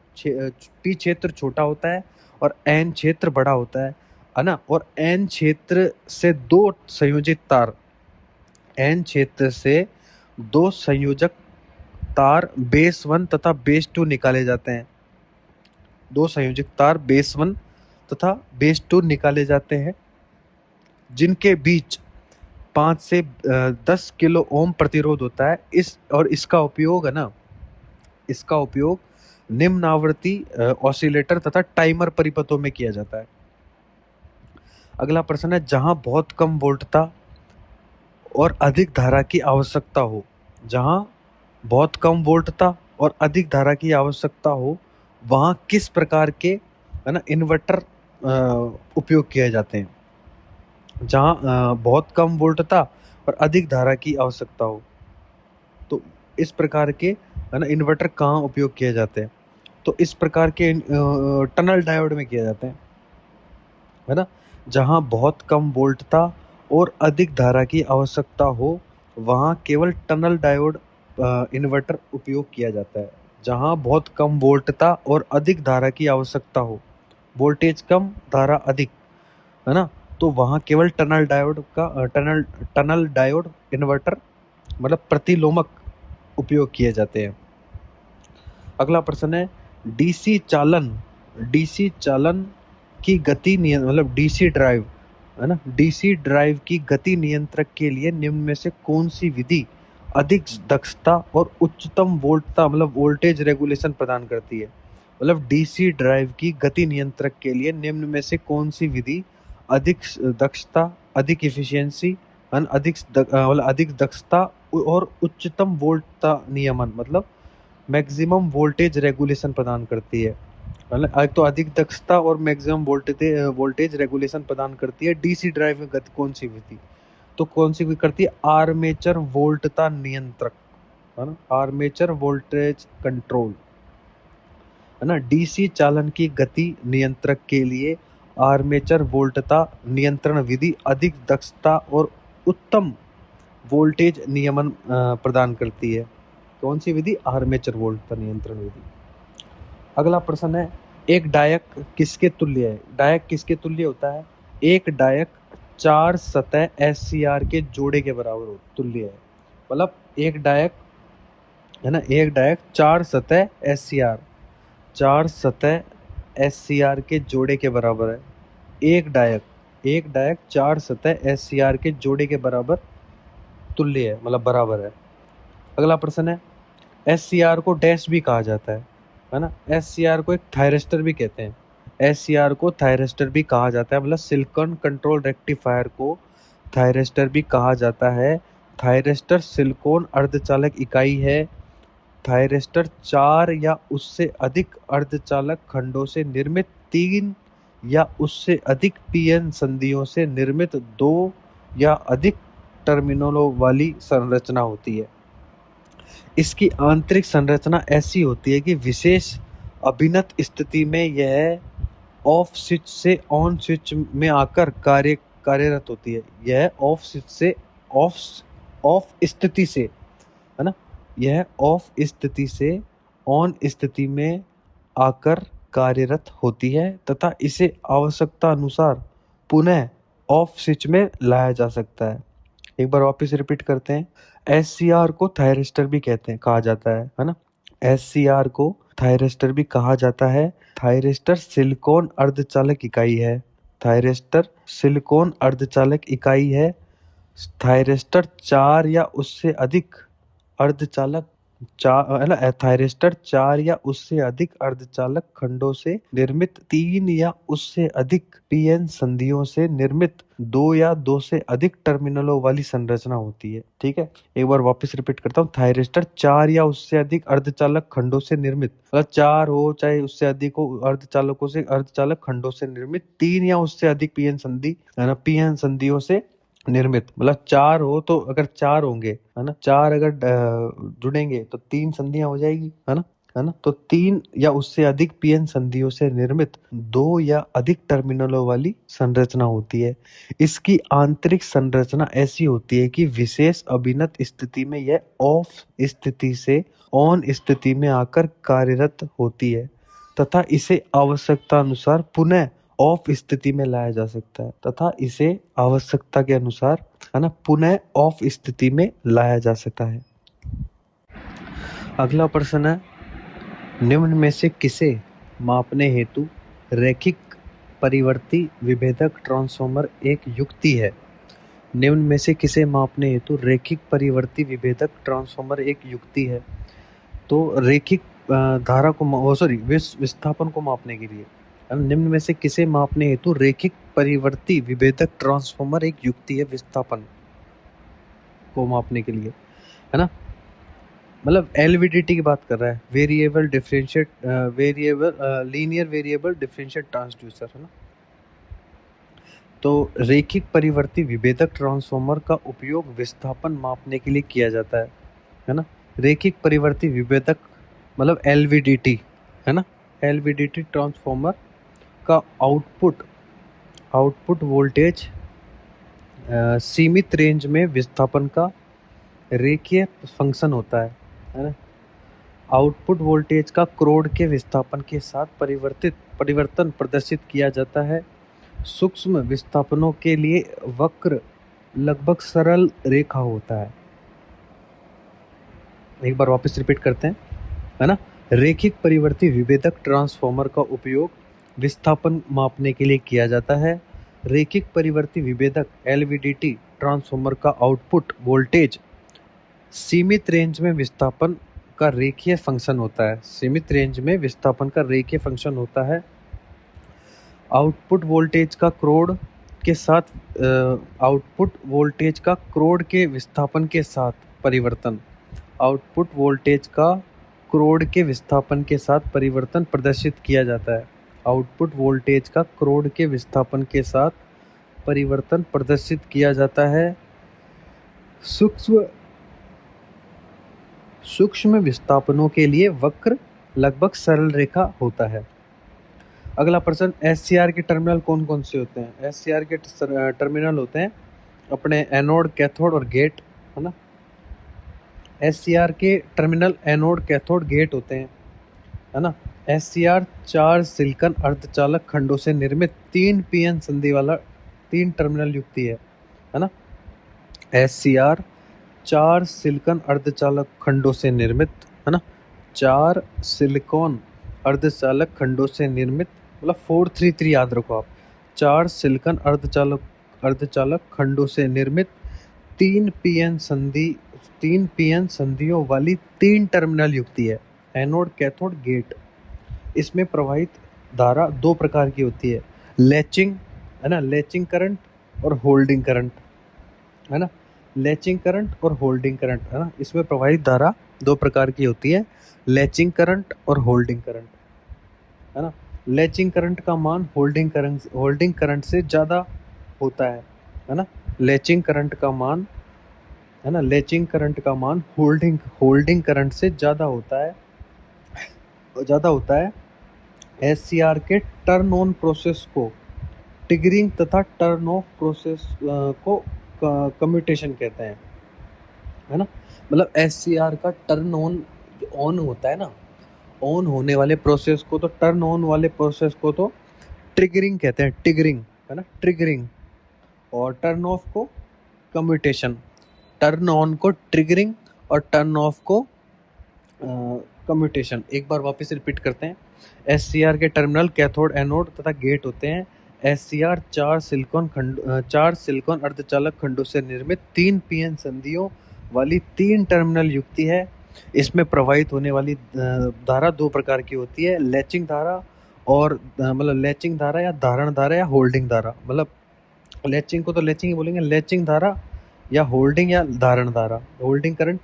पी क्षेत्र छोटा होता है और एन क्षेत्र बड़ा होता है ना। और एन क्षेत्र से दो संयोजक तार बेस 1 तथा बेस 2 निकाले जाते हैं। दो संयोजक तार बेस 1 तथा बेस 2 निकाले जाते हैं जिनके बीच 5 से 10 किलो ओम प्रतिरोध होता है। इसका उपयोग निम्न आवृत्ति ऑसिलेटर तथा टाइमर परिपथों में किया जाता है। अगला प्रश्न है, जहां बहुत कम वोल्टता और अधिक धारा की आवश्यकता हो। जहां बहुत कम वोल्टता और अधिक धारा की आवश्यकता हो वहाँ किस प्रकार के, है ना, इन्वर्टर उपयोग किए जाते हैं। जहाँ बहुत कम वोल्टता और अधिक धारा की आवश्यकता हो तो इस प्रकार के, है ना, इन्वर्टर कहाँ उपयोग किए जाते हैं। तो इस प्रकार के टनल डायोड में किए जाते हैं, है ना। जहाँ बहुत कम वोल्टता और अधिक धारा की आवश्यकता हो वहाँ केवल टनल डायोड इन्वर्टर उपयोग किया जाता है। जहाँ बहुत कम वोल्टता और अधिक धारा की आवश्यकता हो, वोल्टेज कम धारा अधिक, है ना, तो वहाँ केवल टनल डायोड इन्वर्टर मतलब प्रतिलोमक उपयोग किए जाते हैं। अगला प्रश्न है, डीसी चालन की गति मतलब डीसी ड्राइव, है ना, डीसी ड्राइव की गति नियंत्रक के लिए निम्न में से कौन सी विधि अधिक दक्षता और उच्चतम वोल्टता मतलब वोल्टेज रेगुलेशन प्रदान करती है। मतलब डीसी ड्राइव की गति नियंत्रक के लिए निम्न में से कौन सी विधि अधिक दक्षता, अधिक इफिशियंसी, अधिक दक्षता और उच्चतम वोल्टता नियमन मतलब मैक्सिमम वोल्टेज रेगुलेशन प्रदान करती है। मतलब एक तो अधिक दक्षता और मैक्सिमम वोल्टेज रेगुलेशन प्रदान करती है डीसी ड्राइव में गति कौन सी विधि, तो कौन सी करती है, आर्मेचर वोल्टता नियंत्रक, है ना, आर्मेचर वोल्टेज कंट्रोल, है ना। डीसी चालन की गति नियंत्रक के लिए आर्मेचर वोल्टता नियंत्रण विधि अधिक दक्षता और उत्तम वोल्टेज नियमन प्रदान करती है। कौन सी विधि, आर्मेचर वोल्टता नियंत्रण विधि। अगला प्रश्न है, एक डायक किसके तुल्य है। डायक किसके तुल्य होता है, एक डायक 4 सतह SCR के जोड़े के बराबर तुल्य है। मतलब एक डायक, है ना, एक डायक 4 सतह SCR के जोड़े के बराबर है। एक डायक 4 सतह SCR के जोड़े के बराबर तुल्य है मतलब बराबर है। अगला प्रश्न है, SCR को डैश भी कहा जाता है ना। SCR को एक थायरिस्टर भी कहते हैं। SCR को थायरिस्टर भी कहा जाता है मतलब सिलिकॉन कंट्रोल रेक्टिफायर को थायरिस्टर भी कहा जाता है। थायरिस्टर सिलिकॉन अर्धचालक इकाई है। थायरिस्टर 4 या उससे अधिक अर्धचालक खंडों से निर्मित 3 या उससे अधिक पीएन संधियों से निर्मित 2 या अधिक टर्मिनलों वाली संरचना होती है। इसकी आंतरिक संरचना ऐसी होती है कि विशेष अभिन्नत स्थिति में यह ऑफ स्विच से ऑन स्विच में आकर कार्यरत होती है। यह ऑफ स्विच से ऑफ स्थिति से, है ना, यह ऑफ स्थिति से ऑन स्थिति में आकर कार्यरत होती है तथा इसे आवश्यकता अनुसार पुनः ऑफ स्विच में लाया जा सकता है। एक बार वापस रिपीट करते हैं। SCR को थायरिस्टर भी कहा जाता है ना। SCR को थायरिस्टर भी कहा जाता है। थायरिस्टर सिलिकॉन अर्धचालक इकाई है। थायरिस्टर सिलिकॉन अर्धचालक इकाई है। थायरिस्टर 4 या उससे अधिक अर्धचालक थायरिस्टर 4 या उससे अधिक अर्धचालक खंडों से निर्मित 3 या उससे अधिक पीएन संधियों से निर्मित 2 या 2 से अधिक टर्मिनलों वाली संरचना होती है। ठीक है, एक बार वापस रिपीट करता हूँ। थायरिस्टर 4 या उससे अधिक अर्धचालक खंडों से निर्मित, मतलब 4 हो चाहे उससे अधिक हो, अर्धचालक खंडों से निर्मित 3 या उससे अधिक पीएन संधि है ना, पीएन संधियों से निर्मित, मतलब 4 हो तो अगर 4 होंगे है ना, 4 अगर जुड़ेंगे तो 3 संधियां हो जाएगी है ना, तो 3 या उससे अधिक पीएन संधियों से निर्मित 2 या अधिक टर्मिनलों वाली संरचना होती है। इसकी आंतरिक संरचना ऐसी होती है कि विशेष अभिन्नत स्थिति में यह ऑफ स्थिति से ऑन स्थिति में आकर कार्यरत होती है तथा इसे आवश्यकता अनुसार पुनः ऑफ स्थिति में लाया जा सकता है तथा इसे आवश्यकता के अनुसार है ना पुनः ऑफ स्थिति में लाया जा सकता है। अगला प्रश्न है, निम्न में से किसे मापने हेतु रैखिक परिवर्ती विभेदक ट्रांसफॉर्मर एक युक्ति है? निम्न में से किसे मापने हेतु रैखिक परिवर्ती विभेदक ट्रांसफॉर्मर एक युक्ति है? तो रैखिक धारा को विस्थापन को मापने के लिए, निम्न में से किसे मापने हेतु रैखिक परिवर्ती विभेदक ट्रांसफॉर्मर एक युक्ति है विस्थापन को मापने के लिए, है ना, मतलब एलवीडीटी की बात कर रहा है, लीनियर वेरिएबल डिफरेंशियल ट्रांसड्यूसर, है ना। तो रैखिक परिवर्ती विभेदक ट्रांसफॉर्मर का उपयोग विस्थापन मापने के लिए किया जाता है ना। रैखिक परिवर्ती विभेदक मतलब एलवीडीटी, है ना, एलवीडीटी ट्रांसफॉर्मर का आउटपुट वोल्टेज सीमित रेंज में विस्थापन का रेखीय फंक्शन होता है ना। आउटपुट वोल्टेज का क्रोड के विस्थापन के साथ परिवर्तन प्रदर्शित किया जाता है। सूक्ष्म विस्थापनों के लिए वक्र लगभग सरल रेखा होता है। एक बार वापस रिपीट करते हैं, है ना। रैखिक परिवर्ती विभेदक ट्रांसफॉर्मर का उपयोग विस्थापन मापने के लिए किया जाता है। रैखिक परिवर्ती विभेदक एलवीडीटी ट्रांसफॉर्मर का आउटपुट वोल्टेज सीमित रेंज में विस्थापन का रेखीय फंक्शन होता है। सीमित रेंज में विस्थापन का रेखीय फंक्शन होता है। आउटपुट वोल्टेज का क्रोड के विस्थापन के साथ परिवर्तन, आउटपुट वोल्टेज का क्रोड के विस्थापन के साथ परिवर्तन प्रदर्शित किया जाता है। आउटपुट वोल्टेज का क्रोड के विस्थापन के साथ परिवर्तन प्रदर्शित किया जाता है। सूक्ष्म विस्थापनों के लिए वक्र लगभग सरल रेखा होता है। अगला प्रश्न, एससीआर के टर्मिनल कौन कौन से होते हैं? एससीआर के टर्मिनल होते हैं अपने एनोड, कैथोड और गेट, है ना। एससीआर के टर्मिनल एनोड, कैथोड, गेट होते हैं, है ना। एससीआर 4 सिलिकॉन अर्धचालक खंडों से निर्मित 3 पीएन संधि वाला 3 टर्मिनल युक्ति है ना। एससीआर 4 सिलिकॉन अर्धचालक खंडों से निर्मित, है ना, 4 सिलिकॉन अर्धचालक खंडों से निर्मित, मतलब 433 याद रखो आप। 4 सिलिकॉन अर्धचालक खंडों से निर्मित 3 पीएन संधियों वाली 3 टर्मिनल युक्ति है, एनोड, कैथोड, गेट। इसमें प्रवाहित धारा 2 प्रकार की होती है, लैचिंग, है ना, लैचिंग करंट और होल्डिंग करंट, है ना। लैचिंग करंट और होल्डिंग करंट, है ना। इसमें प्रवाहित धारा 2 प्रकार की होती है, लैचिंग करंट और होल्डिंग करंट, है ना। लैचिंग करंट का मान होल्डिंग करंट से ज़्यादा होता है ना। लैचिंग करंट का मान, है ना, लैचिंग करंट का मान होल्डिंग करंट से ज़्यादा होता है। एससीआर के टर्न ऑन प्रोसेस को ट्रिगरिंग तथा टर्न ऑफ प्रोसेस को कम्यूटेशन कहते हैं, है ना। मतलब एससीआर का टर्न ऑन होता है ना, ऑन होने वाले प्रोसेस को, तो टर्न ऑन वाले प्रोसेस को तो ट्रिगरिंग कहते हैं, ट्रिगरिंग, है ना, ट्रिगरिंग। और टर्न ऑफ को कम्यूटेशन। टर्न ऑन को ट्रिगरिंग और टर्न ऑफ को कम्यूटेशन। एक बार वापस रिपीट करते हैं। SCR के टर्मिनल कैथोड एनोड तथा गेट होते हैं। SCR चार सिलिकॉन अर्धचालक खंडों से निर्मित 3 पीएन संधियों वाली 3 टर्मिनल युक्ति है। इसमें प्रवाहित होने वाली धारा 2 प्रकार की होती है, लैचिंग धारा और मतलब लैचिंग धारा या धारण धारा या होल्डिंग धारा। मतलब लैचिंग को तो लैचिंग ही बोलेंगे, लैचिंग धारा या होल्डिंग या धारण धारा। Holding current,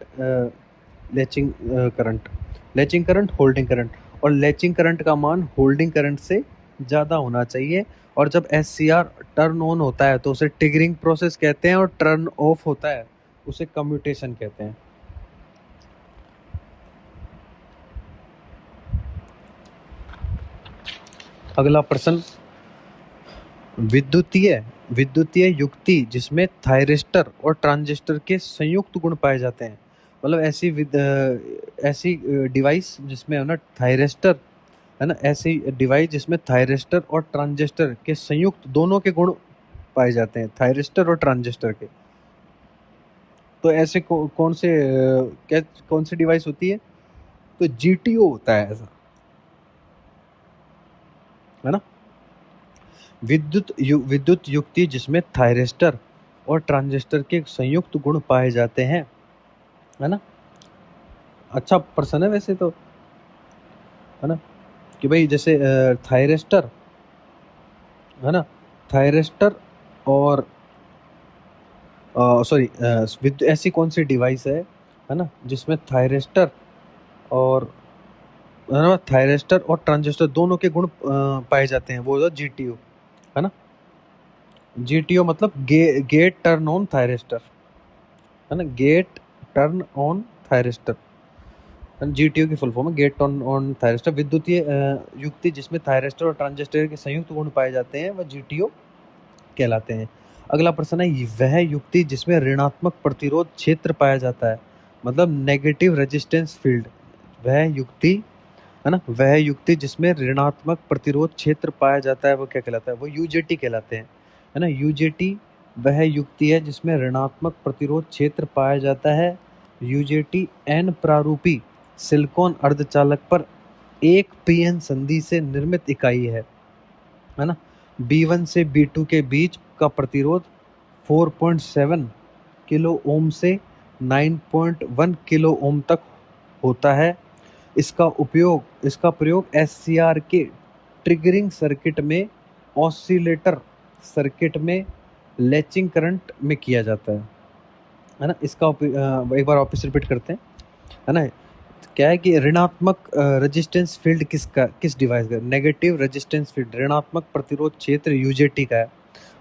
latching current, latching current, holding current. और लैचिंग करंट का मान होल्डिंग करंट से ज़्यादा होना चाहिए। और जब SCR टर्न ऑन होता है तो उसे ट्रिगरिंग प्रोसेस कहते हैं, और टर्न ऑफ होता है उसे कम्यूटेशन कहते हैं। अगला प्रश्न, विद्युतीय युक्ति जिसमें थायरिस्टर और ट्रांजिस्टर के संयुक्त गुण पाए जाते हैं। मतलब ऐसी डिवाइस जिसमें है ना थायरिस्टर, है ना, ऐसी डिवाइस जिसमें थायरिस्टर और ट्रांजिस्टर के संयुक्त दोनों के गुण पाए जाते हैं, थायरिस्टर और ट्रांजिस्टर के। तो ऐसे कौन सी डिवाइस होती है? तो GTO होता है ऐसा, है ना। विद्युत युक्ति जिसमें थायरिस्टर और ट्रांजिस्टर के संयुक्त गुण पाए जाते हैं, है ना। अच्छा प्रश्न है वैसे तो, है ना, कि भाई जैसे थायरिस्टर, है ना, थायरिस्टर और ऐसी कौन सी डिवाइस है ना, जिसमें थायरिस्टर और ट्रांजिस्टर दोनों के गुण पाए जाते हैं, वो GTO, है ना। GTO मतलब गेट टर्न ऑन थायरिस्टर, है ना, gate turn on thyristor. GTO की फुल फॉर्म है गेट टर्न ऑन थायरिस्टर। विद्युतीय युक्ति जिसमें थायरिस्टर और ट्रांजिस्टर के संयुक्त गुण पाए जाते हैं वह GTO कहलाते हैं। अगला प्रश्न है, वह युक्ति जिसमें ऋणात्मक प्रतिरोध क्षेत्र पाया जाता है, मतलब नेगेटिव रेजिस्टेंस फील्ड। वह युक्ति, है ना, वह युक्ति जिसमें ऋणात्मक प्रतिरोध क्षेत्र पाया जाता है वो क्या कहलाता है? वो UJT कहलाते हैं, है ना। UJT वह युक्ति है जिसमें ऋणात्मक प्रतिरोध क्षेत्र पाया जाता है। UJT N प्रारूपी सिलिकॉन अर्धचालक पर 1 PN संधि से निर्मित इकाई है ना। B1 से B2 के बीच का प्रतिरोध 4.7 किलो ओम से 9.1 किलो ओम तक होता है। इसका प्रयोग SCR के ट्रिगरिंग सर्किट में, ऑसिलेटर सर्किट में, लैचिंग करंट में किया जाता है ना। इसका एक बार वापस रिपीट करते हैं, है ना। क्या है कि ऋणात्मक रेजिस्टेंस फील्ड किस डिवाइस का? नेगेटिव रेजिस्टेंस फील्ड, ऋणात्मक प्रतिरोध क्षेत्र UJT का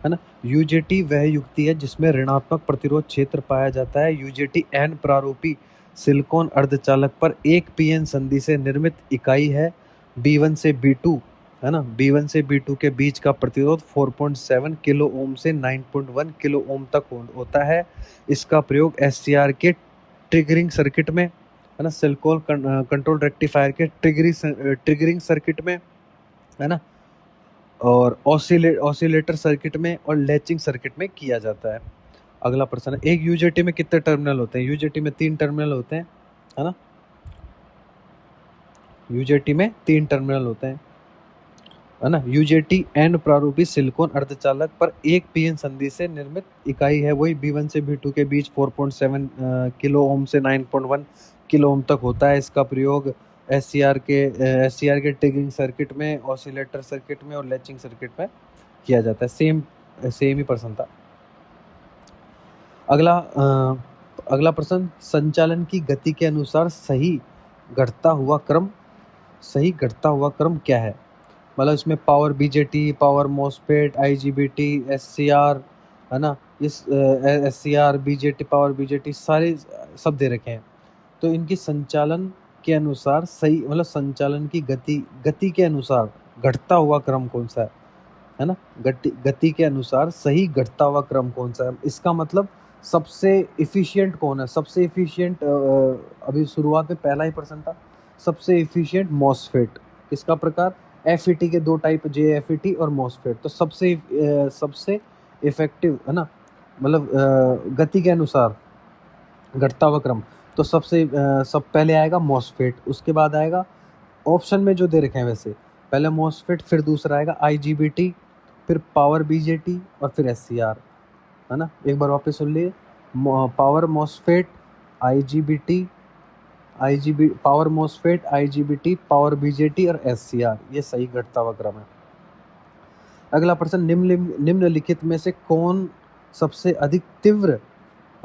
है ना। UJT वह युक्ति है जिसमें ऋणात्मक प्रतिरोध क्षेत्र पाया जाता है। UJT N प्रारूपी सिलिकॉन अर्धचालक पर 1 PN संधि से निर्मित इकाई है। B1 से B2, है ना, B1 से B2 के बीच का प्रतिरोध 4.7 किलो ओम से 9.1 किलो ओम तक होता है। इसका प्रयोग SCR के ट्रिगरिंग सर्किट में, है ना, सिलिकॉन कंट्रोल रेक्टिफायर के ट्रिगरिंग सर्किट में, है ना, और ऑसिलेटर सर्किट में और लैचिंग सर्किट में किया जाता है। अगला प्रश्न है, एक UJT में कितने टर्मिनल होते हैं? UJT में 3 टर्मिनल होते हैं, है ना। UJT में 3 टर्मिनल होते हैं, है ना। UJT N प्रारूपी सिलिकॉन अर्धचालक पर 1 PN संधि से निर्मित इकाई है। वही B1 से B2 के बीच 4.7 किलो ओम से 9.1 किलो ओम तक होता है। इसका प्रयोग SCR के ट्रिगरिंग सर्किट में, ऑसिलेटर सर्किट में और लैचिंग सर्किट में किया जाता है। सेम ही प्रश्न था। अगला प्रश्न, संचालन की गति के अनुसार सही घटता हुआ क्रम क्या है? मतलब इसमें power BJT, power MOSFET, IGBT, SCR, है ना, इस SCR, BJT, पावर BJT सारे सब दे रखे हैं। तो इनकी संचालन के अनुसार सही, मतलब संचालन की गति के अनुसार घटता हुआ क्रम कौन सा है ना। गति के अनुसार सही घटता हुआ क्रम कौन सा है? इसका मतलब सबसे इफिशिएंट कौन है? सबसे इफिशिएंट, अभी शुरुआत में पहला ही प्रश्न था, सबसे इफिशिएंट MOSFET। इसका प्रकार FET के 2 टाइप, JFET और MOSFET। तो सबसे इफेक्टिव, है ना, मतलब गति के अनुसार घटता हुआ क्रम, तो सब पहले आएगा मॉसफेट, उसके बाद आएगा ऑप्शन में जो दे रखे हैं वैसे, पहले मॉसफेट, फिर दूसरा आएगा IGBT, फिर पावर BJT और फिर SCR, है ना। एक बार वापस सुन लिए, power MOSFET, power MOSFET, IGBT, power BJT और SCR, ये सही घटता हुआ क्रम है। अगला प्रश्न, निम्नलिखित में से कौन सबसे अधिक तीव्र,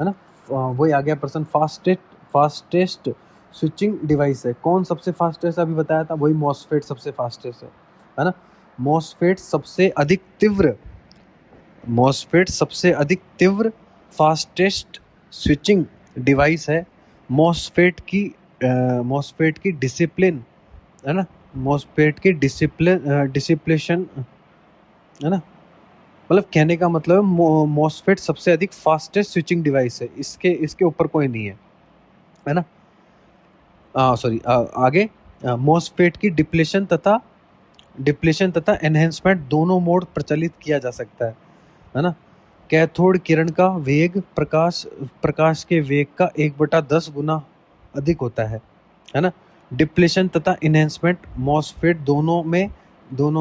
है ना, वही आ गया प्रश्न, फास्टेस्ट स्विचिंग डिवाइस है। कौन सबसे फास्टेस्ट, अभी बताया था, वही मॉसफेट सबसे फास्टेस्ट है ना। मॉसफेट सबसे अधिक तीव्र फास्टेस्ट स्विचिंग डिवाइस है। मॉसफेट की डिसिप्लिन, है ना, मॉसफेट की डिसिप्लेशन, है ना, मतलब कहने का मतलब मॉसफेट सबसे अधिक फास्टेस्ट स्विचिंग डिवाइस है, इसके ऊपर कोई नहीं है ना। आगे, मॉसफेट की डिप्लेशन तथा एनहेंसमेंट दोनों मोड प्रचलित किया जा सकता है ना। कैथोड किरण का वेग प्रकाश के वेग का 1/10 गुना अधिक होता है ना। डिप्लेशन तथा एनहेंसमेंट मॉसफेट दोनों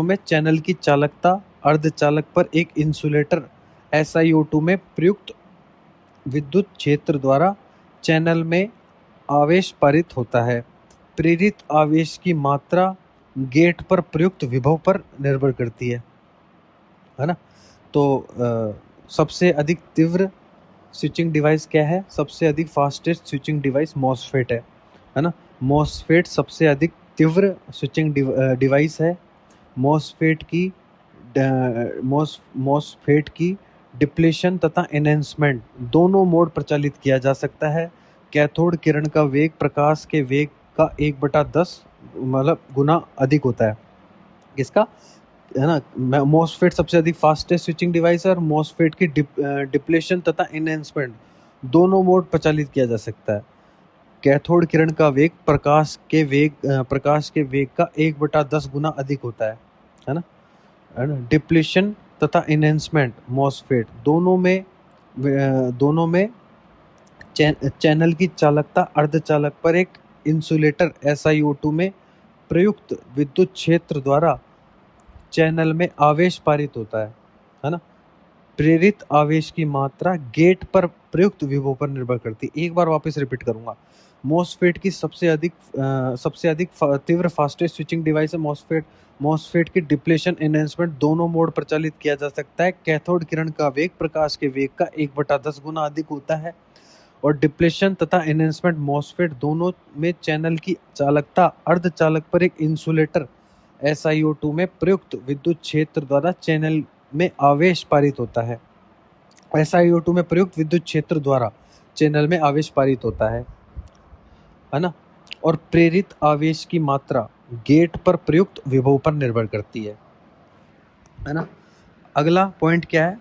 में चैनल की चालकता अर्धचालक पर एक इंसुलेटर SiO2 में प्रयुक्त विद्युत क्षेत्र द्वारा चैनल में आवेश पारित होता है। प्रेरित आवेश की मात्रा गेट पर प्रयुक्त विभव पर निर्भर करती है ना। तो सबसे अधिक तीव्र स्विचिंग डिवाइस क्या है? सबसे अधिक फास्टेस्ट स्विचिंग डिवाइस मॉसफेट है ना। मॉसफेट सबसे अधिक तीव्र स्विचिंग डिवाइस है। मॉसफेट की डिप्लेशन तथा एनहेंसमेंट दोनों मोड प्रचालित किया जा सकता है। कैथोड किरण का वेग प्रकाश के वेग का 1/10 मतलब गुना अधिक होता है। किसका, है ना। मॉसफेट सबसे अधिक फास्टेस्ट स्विचिंग डिवाइस है और मॉसफेट की डिप्लेशन तथा एनहेंसमेंट दोनों मोड प्रचालित किया जा सकता है। कैथोड किरण का वेग प्रकाश के वेग का 1/10 गुना अधिक होता है ना। डिप्लेशन तथा एनहेंसमेंट मॉसफेट दोनों में चैनल की चालकता अर्धचालक पर एक इंसुलेटर SiO2 में प्रयुक्त विद्युत क्षेत्र द्वारा चैनल में आवेश पारित होता है ना। प्रेरित आवेश की मात्रा गेट पर प्रयुक्त विभव पर निर्भर करती है। एक बार वापस रिपीट करूंगा। मॉसफेट की सबसे अधिक तीव्र फास्टेस्ट स्विचिंग डिवाइस है मॉसफेट की डिप्लेशन एनहेंसमेंट दोनों मोड प्रचालित किया जा सकता है। कैथोड किरण का वेग प्रकाश के वेग का 1/10 गुना अधिक होता है और डिप्लेशन तथा एनहेंसमेंट मॉसफेट दोनों में चैनल की चालकता अर्धचालक पर एक इंसुलेटर SiO2 में प्रयुक्त विद्युत क्षेत्र द्वारा चैनल में आवेश पारित होता है। SiO2 में प्रयुक्त विद्युत क्षेत्र द्वारा चैनल में आवेश पारित होता है ना। और प्रेरित आवेश की मात्रा गेट पर प्रयुक्त विभव पर निर्भर करती है ना। अगला पॉइंट क्या है?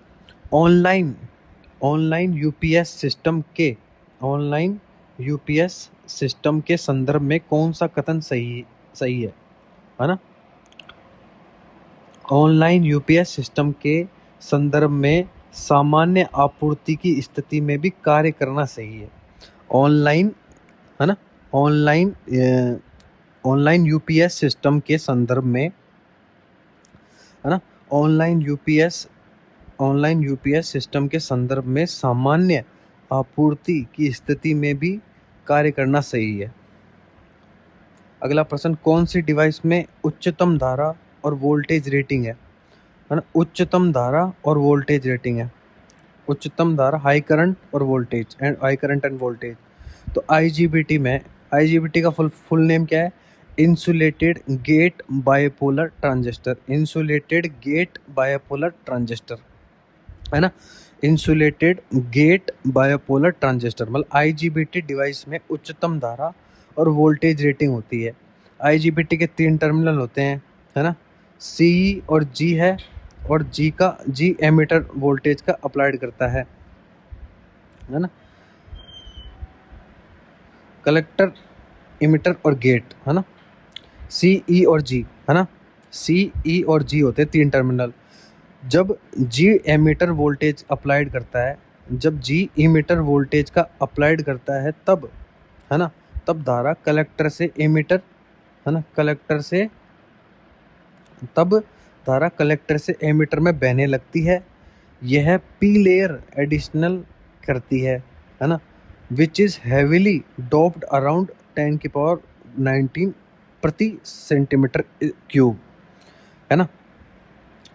ऑनलाइन यूपीएस सिस्टम के संदर्भ में कौन सा कथन सही है ना। ऑनलाइन यूपीएस सिस्टम के संदर्भ में सामान्य आपूर्ति की स्थिति में भी कार्य करना सही है। ऑनलाइन, है ना, ऑनलाइन यूपीएस सिस्टम के संदर्भ में, है ना, ऑनलाइन यूपीएस सिस्टम के संदर्भ में सामान्य आपूर्ति की स्थिति में भी कार्य करना सही है। अगला प्रश्न, कौन सी डिवाइस में उच्चतम धारा और वोल्टेज रेटिंग है ना। उच्चतम धारा और वोल्टेज रेटिंग है। उच्चतम धारा, हाई करंट एंड वोल्टेज। तो IGBT का फुल नेम क्या है? Insulated gate bipolar transistor. है ना। इंसुलेटेड गेट बायपोलर ट्रांजिस्टर मतलब IGBT डिवाइस में उच्चतम धारा और वोल्टेज रेटिंग होती है। IGBT के 3 टर्मिनल होते हैं, है ना। C और G है और G एमिटर वोल्टेज का अप्लाइड करता है ना। कलेक्टर, इमिटर और गेट, है ना। C, E और G, है ना। C, E और G होते हैं 3 टर्मिनल। जब G एमिटर वोल्टेज अप्लाइड करता है, जब G इमिटर वोल्टेज का अप्लाइड करता है तब, है ना, तब धारा कलेक्टर से एमिटर, है ना, तब धारा कलेक्टर से एमिटर में बहने लगती है। यह पी लेयर एडिशनल करती है ना, which is heavily doped around 10⁻19 प्रति सेंटीमीटर क्यूब, है ना।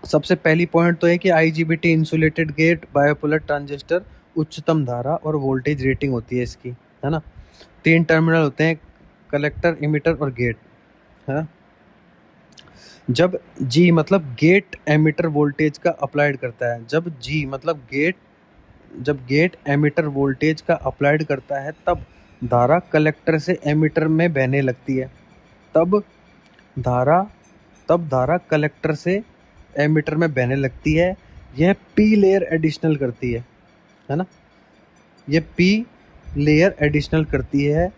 सबसे पहली पॉइंट तो है कि IGBT insulated gate bipolar transistor उच्चतम धारा और वोल्टेज रेटिंग होती है इसकी, है ना। 3 टर्मिनल होते हैं, कलेक्टर, इमिटर और गेट, है ना। जब जी मतलब गेट एमिटर वोल्टेज का अप्लाइड करता है, जब जी मतलब गेट एमिटर वोल्टेज का अप्लाइड करता है, तब धारा कलेक्टर से एमिटर में बहने लगती है। तब धारा कलेक्टर से एमिटर में बहने लगती है। यह पी लेयर एडिशनल करती है ना। ये पी लेयर एडिशनल करती है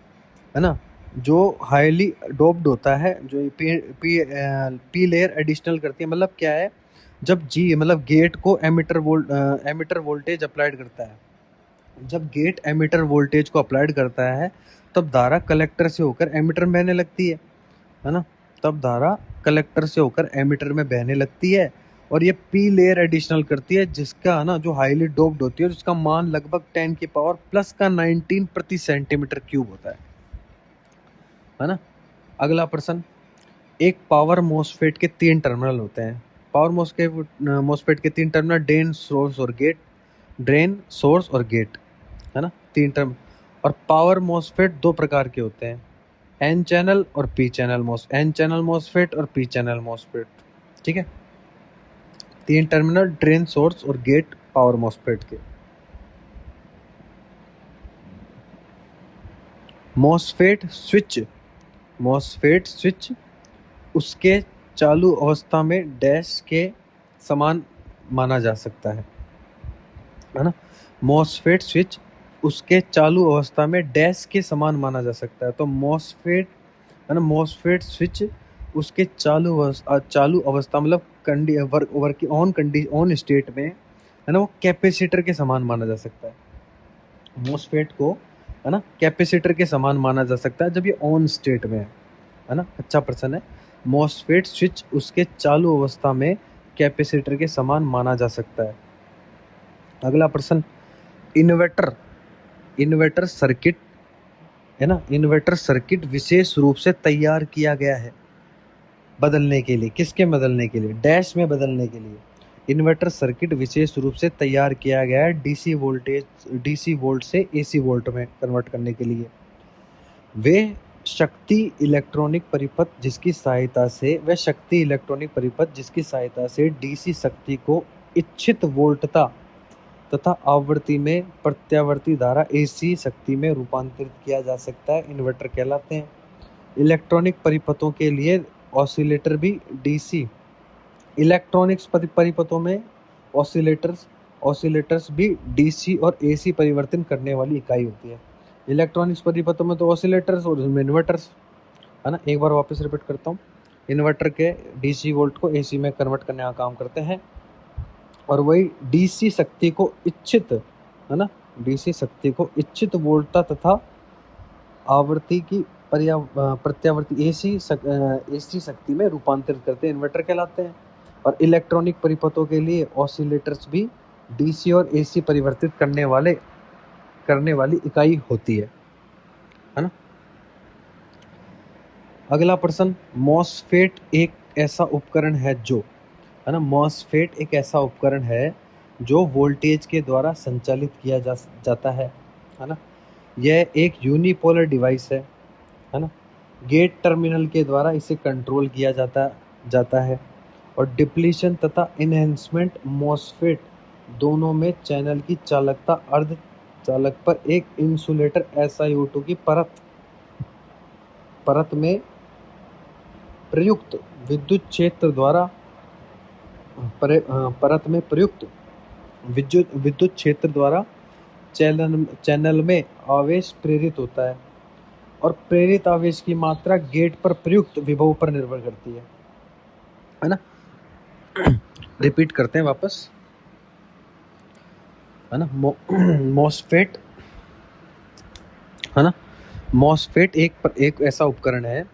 ना, जो हाईली डोप्ड होता है, जो पी लेयर एडिशनल करती है। मतलब क्या है, जब जी मतलब गेट को एमिटर वोल्टेज अप्लाइड करता है, जब गेट एमिटर वोल्टेज को अप्लाइड करता है, तब धारा कलेक्टर से होकर एमिटर में बहने लगती है ना। तब धारा कलेक्टर से होकर एमिटर में बहने लगती है, और ये पी लेयर एडिशनल करती है, जिसका ना जो हाईली डोप्ड होती है, जिसका मान लगभग 10⁻+19 प्रति सेंटीमीटर क्यूब होता है ना। अगला प्रश्न, एक पावर मॉसफेट के 3 टर्मिनल होते हैं। पावर मॉसफेट के 3 टर्मिनल ड्रेन, सोर्स और गेट, है ना, 3 टर्म। और पावर मॉसफेट 2 प्रकार के होते हैं, एन चैनल और पी चैनल मॉसफेट और पी चैनल मॉसफेट, ठीक है। 3 टर्मिनल ड्रेन, सोर्स और गेट पावर मॉसफेट के। मॉसफेट स्विच उसके चालू अवस्था में डैश के समान माना जा सकता है ना। मॉसफेट स्विच उसके चालू अवस्था में डैश के समान माना जा सकता है। तो मॉसफेट स्विच उसके चालू अवस्था मतलब ऑन स्टेट में, है ना, वो कैपेसिटर के समान माना जा सकता है। मॉसफेट को, है ना, कैपेसिटर के समान माना जा सकता है जब ये ऑन स्टेट में है ना। अच्छा प्रश्न है। मॉसफेट स्विच उसके चालू अवस्था में कैपेसिटर के समान माना जा सकता है। अगला प्रश्न, इन्वर्टर सर्किट, है ना, इन्वर्टर सर्किट विशेष रूप से तैयार किया गया है बदलने के लिए। किसके बदलने के लिए? डैश में बदलने के लिए। इन्वर्टर सर्किट विशेष रूप से तैयार किया गया है डीसी वोल्ट से एसी वोल्ट में कन्वर्ट करने के लिए। वे शक्ति इलेक्ट्रॉनिक परिपथ जिसकी सहायता से डीसी शक्ति को इच्छित वोल्टता तथा आवृत्ति में प्रत्यावर्ती धारा एसी शक्ति में रूपांतरित किया जा सकता है, इन्वर्टर कहलाते हैं। इलेक्ट्रॉनिक परिपथों के लिए ऑसिलेटर भी डीसी इलेक्ट्रॉनिक्स परिपथों में ऑसिलेटर्स भी डीसी और एसी परिवर्तन करने वाली इकाई होती है। इलेक्ट्रॉनिक्स परिपथों में तो ऑसिलेटर्स और इन्वर्टर्स, है ना। एक बार वापस रिपीट करता हूँ, इन्वर्टर के डीसी वोल्ट को एसी में कन्वर्ट करने का काम करते हैं, और वही डीसी शक्ति को इच्छित, है ना, डीसी शक्ति को इच्छित वोल्टता तथा आवृत्ति की प्रत्यावर्ती एसी शक्ति में रूपांतरित करते हैं, इन्वर्टर कहलाते हैं। और इलेक्ट्रॉनिक परिपथों के लिए ऑसिलेटर्स भी डीसी और एसी परिवर्तित करने वाली इकाई होती है ना। अगला प्रश्न, मॉसफेट एक ऐसा उपकरण है जो, है ना, मॉसफेट एक ऐसा उपकरण है जो वोल्टेज के द्वारा संचालित किया जाता है ना। यह एक यूनिपोलर डिवाइस है ना। गेट टर्मिनल के द्वारा इसे कंट्रोल किया जाता है, और डिप्लीशन तथा इनहेंसमेंट मॉसफेट दोनों में चैनल की चालकता अर्ध चालक पर एक इंसुलेटर SiO2 की परत में प्रयुक्त विद्युत क्षेत्र द्वारा चैनल में आवेश प्रेरित होता है, और प्रेरित आवेश की मात्रा गेट पर प्रयुक्त विभव पर निर्भर करती है ना। रिपीट करते हैं वापस, है ना। मॉसफेट, है ना, मॉसफेट एक ऐसा उपकरण है,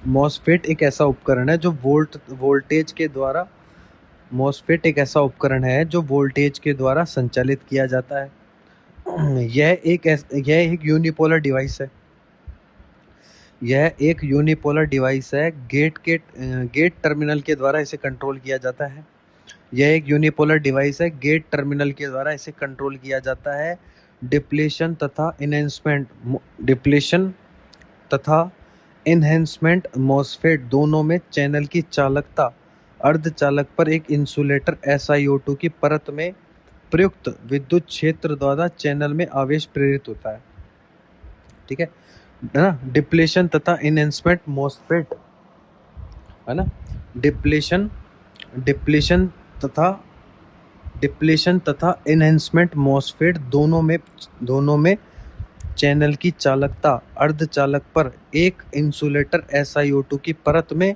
मॉसफेट एक ऐसा उपकरण है जो वोल्टेज के द्वारा मॉसफेट एक ऐसा उपकरण है जो वोल्टेज के द्वारा संचालित किया जाता है। यह एक यूनिपोलर डिवाइस है। यह एक यूनिपोलर डिवाइस है। गेट टर्मिनल के द्वारा इसे कंट्रोल किया जाता है। यह एक यूनिपोलर डिवाइस है। गेट टर्मिनल के द्वारा इसे कंट्रोल किया जाता है। डिप्लेशन तथा इन्हेंसमेंट मॉसफेट दोनों में चैनल की चालकता अर्धचालक पर एक इंसुलेटर SiO2 की परत में प्रयुक्त विद्युत क्षेत्र द्वारा चैनल में आवेश प्रेरित होता है। ठीक है ना। डिप्लेशन तथा इन्हेंसमेंट मॉसफेट है ना। डिप्लेशन डिप्लेशन तथा इन्हेंसमेंट मॉसफेट दोनों में चैनल की चालकता अर्धचालक पर एक इंसुलेटर SiO2 की परत में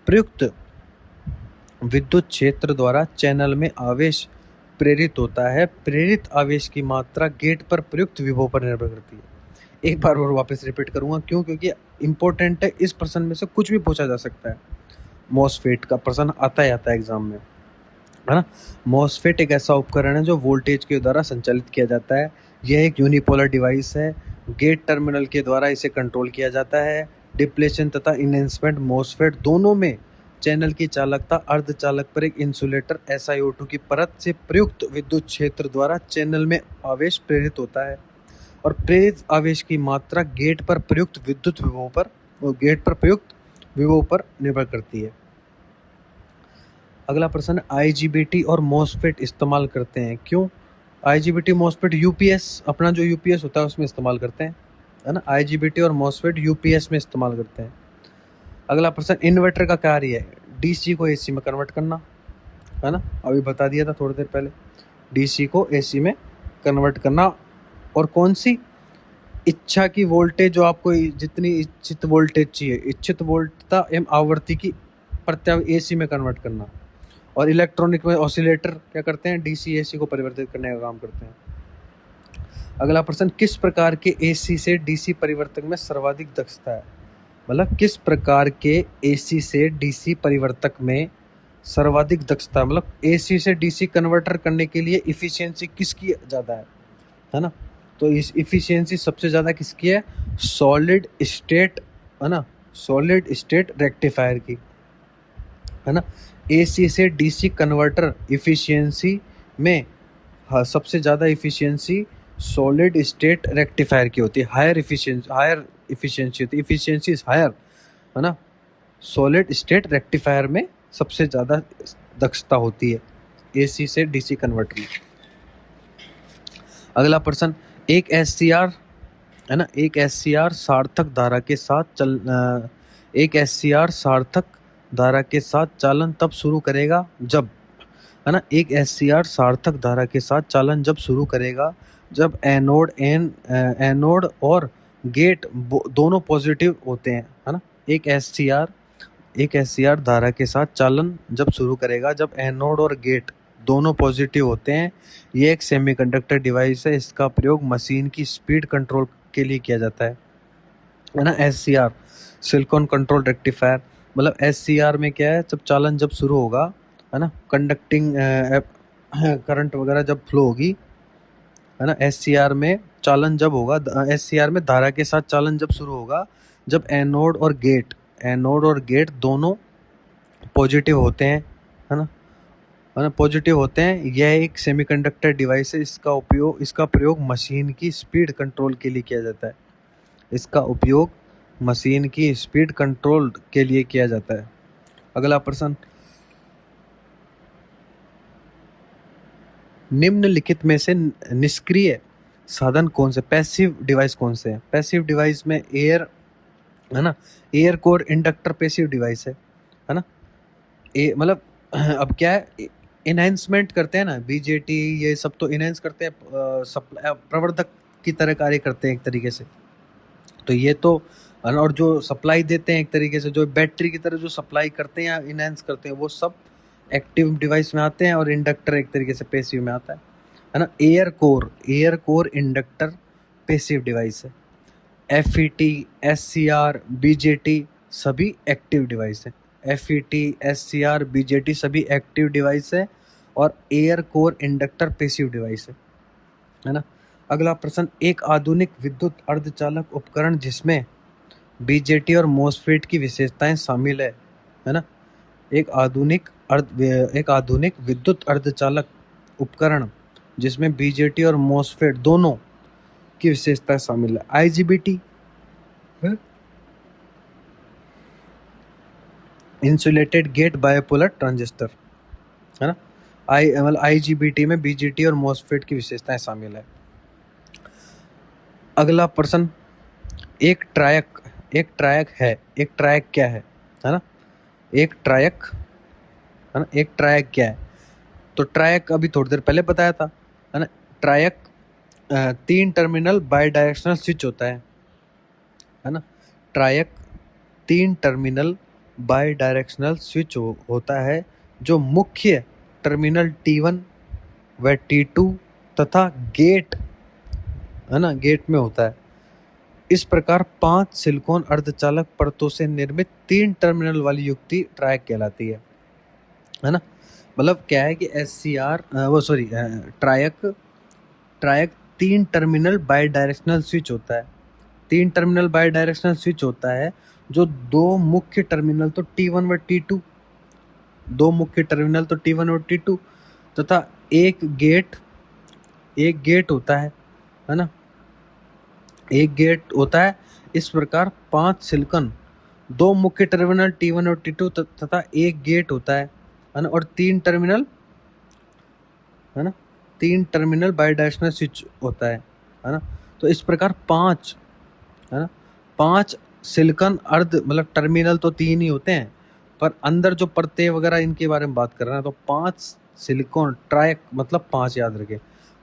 प्रयुक्त विद्युत क्षेत्र द्वारा चैनल में आवेश प्रेरित होता है। प्रेरित आवेश की मात्रा गेट पर प्रयुक्त विभव पर निर्भर करती है। एक बार और वापस रिपीट करूंगा, क्योंकि इंपॉर्टेंट है। इस प्रश्न में से कुछ भी पूछा जा सकता है। मॉसफेट का प्रश्न आता है एग्जाम में, है ना। मॉसफेट एक ऐसा उपकरण है जो वोल्टेज के द्वारा संचालित किया जाता है। यह एक यूनिपोलर डिवाइस है। गेट टर्मिनल के द्वारा इसे कंट्रोल किया जाता है। डिप्लेशन तथा इन्हेंसमेंट मॉसफेट दोनों में चैनल की चालकता अर्धचालक पर एक इंसुलेटर SiO2 की परत से प्रयुक्त विद्युत क्षेत्र द्वारा चैनल में आवेश प्रेरित होता है और प्रेरित आवेश की मात्रा गेट पर प्रयुक्त विभव पर निर्भर करती है। अगला प्रश्न, IGBT और मॉसफेट इस्तेमाल करते हैं क्यों? IGBT मॉसफेट UPS, अपना जो UPS होता है उसमें इस्तेमाल करते हैं, है ना। IGBT और मॉसफेट UPS में इस्तेमाल करते हैं। अगला प्रश्न, इन्वर्टर का कार्य है DC को AC में कन्वर्ट करना, है ना। अभी बता दिया था थोड़ी देर पहले, DC को AC में कन्वर्ट करना। और कौन सी? इच्छा की वोल्टेज, जो आपको जितनी इच्छित वोल्टेज चाहिए, इच्छित वोल्टता एवं आवृत्ति की AC में कन्वर्ट करना। और इलेक्ट्रॉनिक में ऑसिलेटर क्या करते हैं? DC AC को परिवर्तित करने का काम करते हैं। अगला प्रश्न, किस प्रकार के AC से DC परिवर्तक में सर्वाधिक दक्षता है? मतलब किस प्रकार के AC से DC परिवर्तक में सर्वाधिक दक्षता, मतलब AC से DC कन्वर्टर करने के लिए इफिशियंसी किसकी ज़्यादा है ना। तो इस इफिशियंसी सबसे ज़्यादा किसकी है? सॉलिड स्टेट, है ना, सॉलिड स्टेट रेक्टिफायर की, है ना। AC से DC कन्वर्टर इफिशियंसी में सबसे ज़्यादा इफिशियंसी सॉलिड स्टेट रेक्टिफायर की होती है। हायर इफिशियंसी होती है, इफिशियंसी इज हायर, है ना। सॉलिड स्टेट रेक्टिफायर में सबसे ज़्यादा दक्षता होती है AC से DC कन्वर्टर में। अगला प्रश्न, एक SCR, है ना, एक SCR सार्थक धारा के साथ चालन तब शुरू करेगा जब, है ना, एक SCR सार्थक धारा के साथ चालन जब शुरू करेगा जब एनोड और गेट दोनों पॉजिटिव होते हैं, है ना। एक SCR धारा के साथ चालन जब शुरू करेगा जब एनोड और गेट दोनों पॉजिटिव होते हैं। ये एक सेमीकंडक्टर डिवाइस है। इसका प्रयोग मशीन की स्पीड कंट्रोल के लिए किया जाता है ना। SCR सिलिकॉन कंट्रोल रेक्टिफायर, मतलब SCR में क्या है, जब शुरू होगा, है ना, कंडक्टिंग करंट वगैरह जब फ्लो होगी, है ना, SCR में चालन जब होगा, SCR में धारा के साथ चालन जब शुरू होगा जब एनोड और गेट दोनों पॉजिटिव होते हैं, है ना, पॉजिटिव होते हैं। यह एक सेमीकंडक्टर डिवाइस है। इसका प्रयोग मशीन की स्पीड कंट्रोल के लिए किया जाता है। अगला प्रश्न, निम्नलिखित में से निष्क्रिय साधन कौन से, पैसिव डिवाइस कौन से हैं? पैसिव डिवाइस में एयर, है ना, air core inductor passive device है ना। मतलब अब क्या है, इनहेंसमेंट करते हैं ना, BJT ये सब तो इनहेंस करते हैं, प्रवर्धक की तरह कार्य करते हैं एक तरीके से। तो ये तो, और जो सप्लाई देते हैं एक तरीके से, जो बैटरी की तरह जो सप्लाई करते हैं या इनहेंस करते हैं, वो सब एक्टिव डिवाइस में आते हैं और इंडक्टर एक तरीके से पैसिव में आता है ना। Air core inductor passive device है। FET, SCR, BJT सभी एक्टिव डिवाइस है। FET, SCR, BJT सभी एक्टिव डिवाइस है और air core inductor passive device है ना। अगला प्रश्न, एक आधुनिक विद्युत अर्धचालक उपकरण जिसमें BJT और MOSFET की विशेषताएं शामिल है ना। एक आधुनिक विद्युत अर्धचालक उपकरण जिसमें BJT और MOSFET दोनों की विशेषताएं शामिल है। IGBT insulated gate bipolar transistor है ना। IGBT में BJT और MOSFET की विशेषताएं शामिल है। अगला प्रश्न, एक ट्रायक क्या है ना। एक ट्रायक है ना। एक ट्रायक क्या है? तो ट्रायक अभी थोड़ी देर पहले बताया था है ना। ट्रायक 3 टर्मिनल बाई डायरेक्शनल स्विच होता है ना। ट्रायक 3 टर्मिनल बाई डायरेक्शनल स्विच होता है जो मुख्य टर्मिनल T1 व T2 तथा गेट है ना, गेट में होता है। इस प्रकार 5 सिलिकॉन अर्धचालक परतों से निर्मित 3 टर्मिनल वाली युक्ति ट्रायक कहलाती है ना। मतलब क्या है कि ट्रायक 3 टर्मिनल बाई डायरेक्शनल स्विच होता है। 3 टर्मिनल बाई डायरेक्शनल स्विच होता है जो दो मुख्य टर्मिनल तो T1 व T2 तथा एक गेट होता है ना। एक गेट होता है। इस प्रकार 5 सिलिकॉन, 2 मुख्य टर्मिनल T1 और T2 तथा एक गेट होता है ना। और 3 टर्मिनल है ना, 3 टर्मिनल बाई डायरेक्शनल स्विच होता है ना। तो इस प्रकार 5 है ना, 5 सिलिकॉन अर्ध मतलब टर्मिनल तो 3 ही होते हैं पर अंदर जो परतें वगैरह इनके बारे में बात कर रहे हैं। तो 5 सिलिकॉन ट्रायक मतलब 5 याद रखें।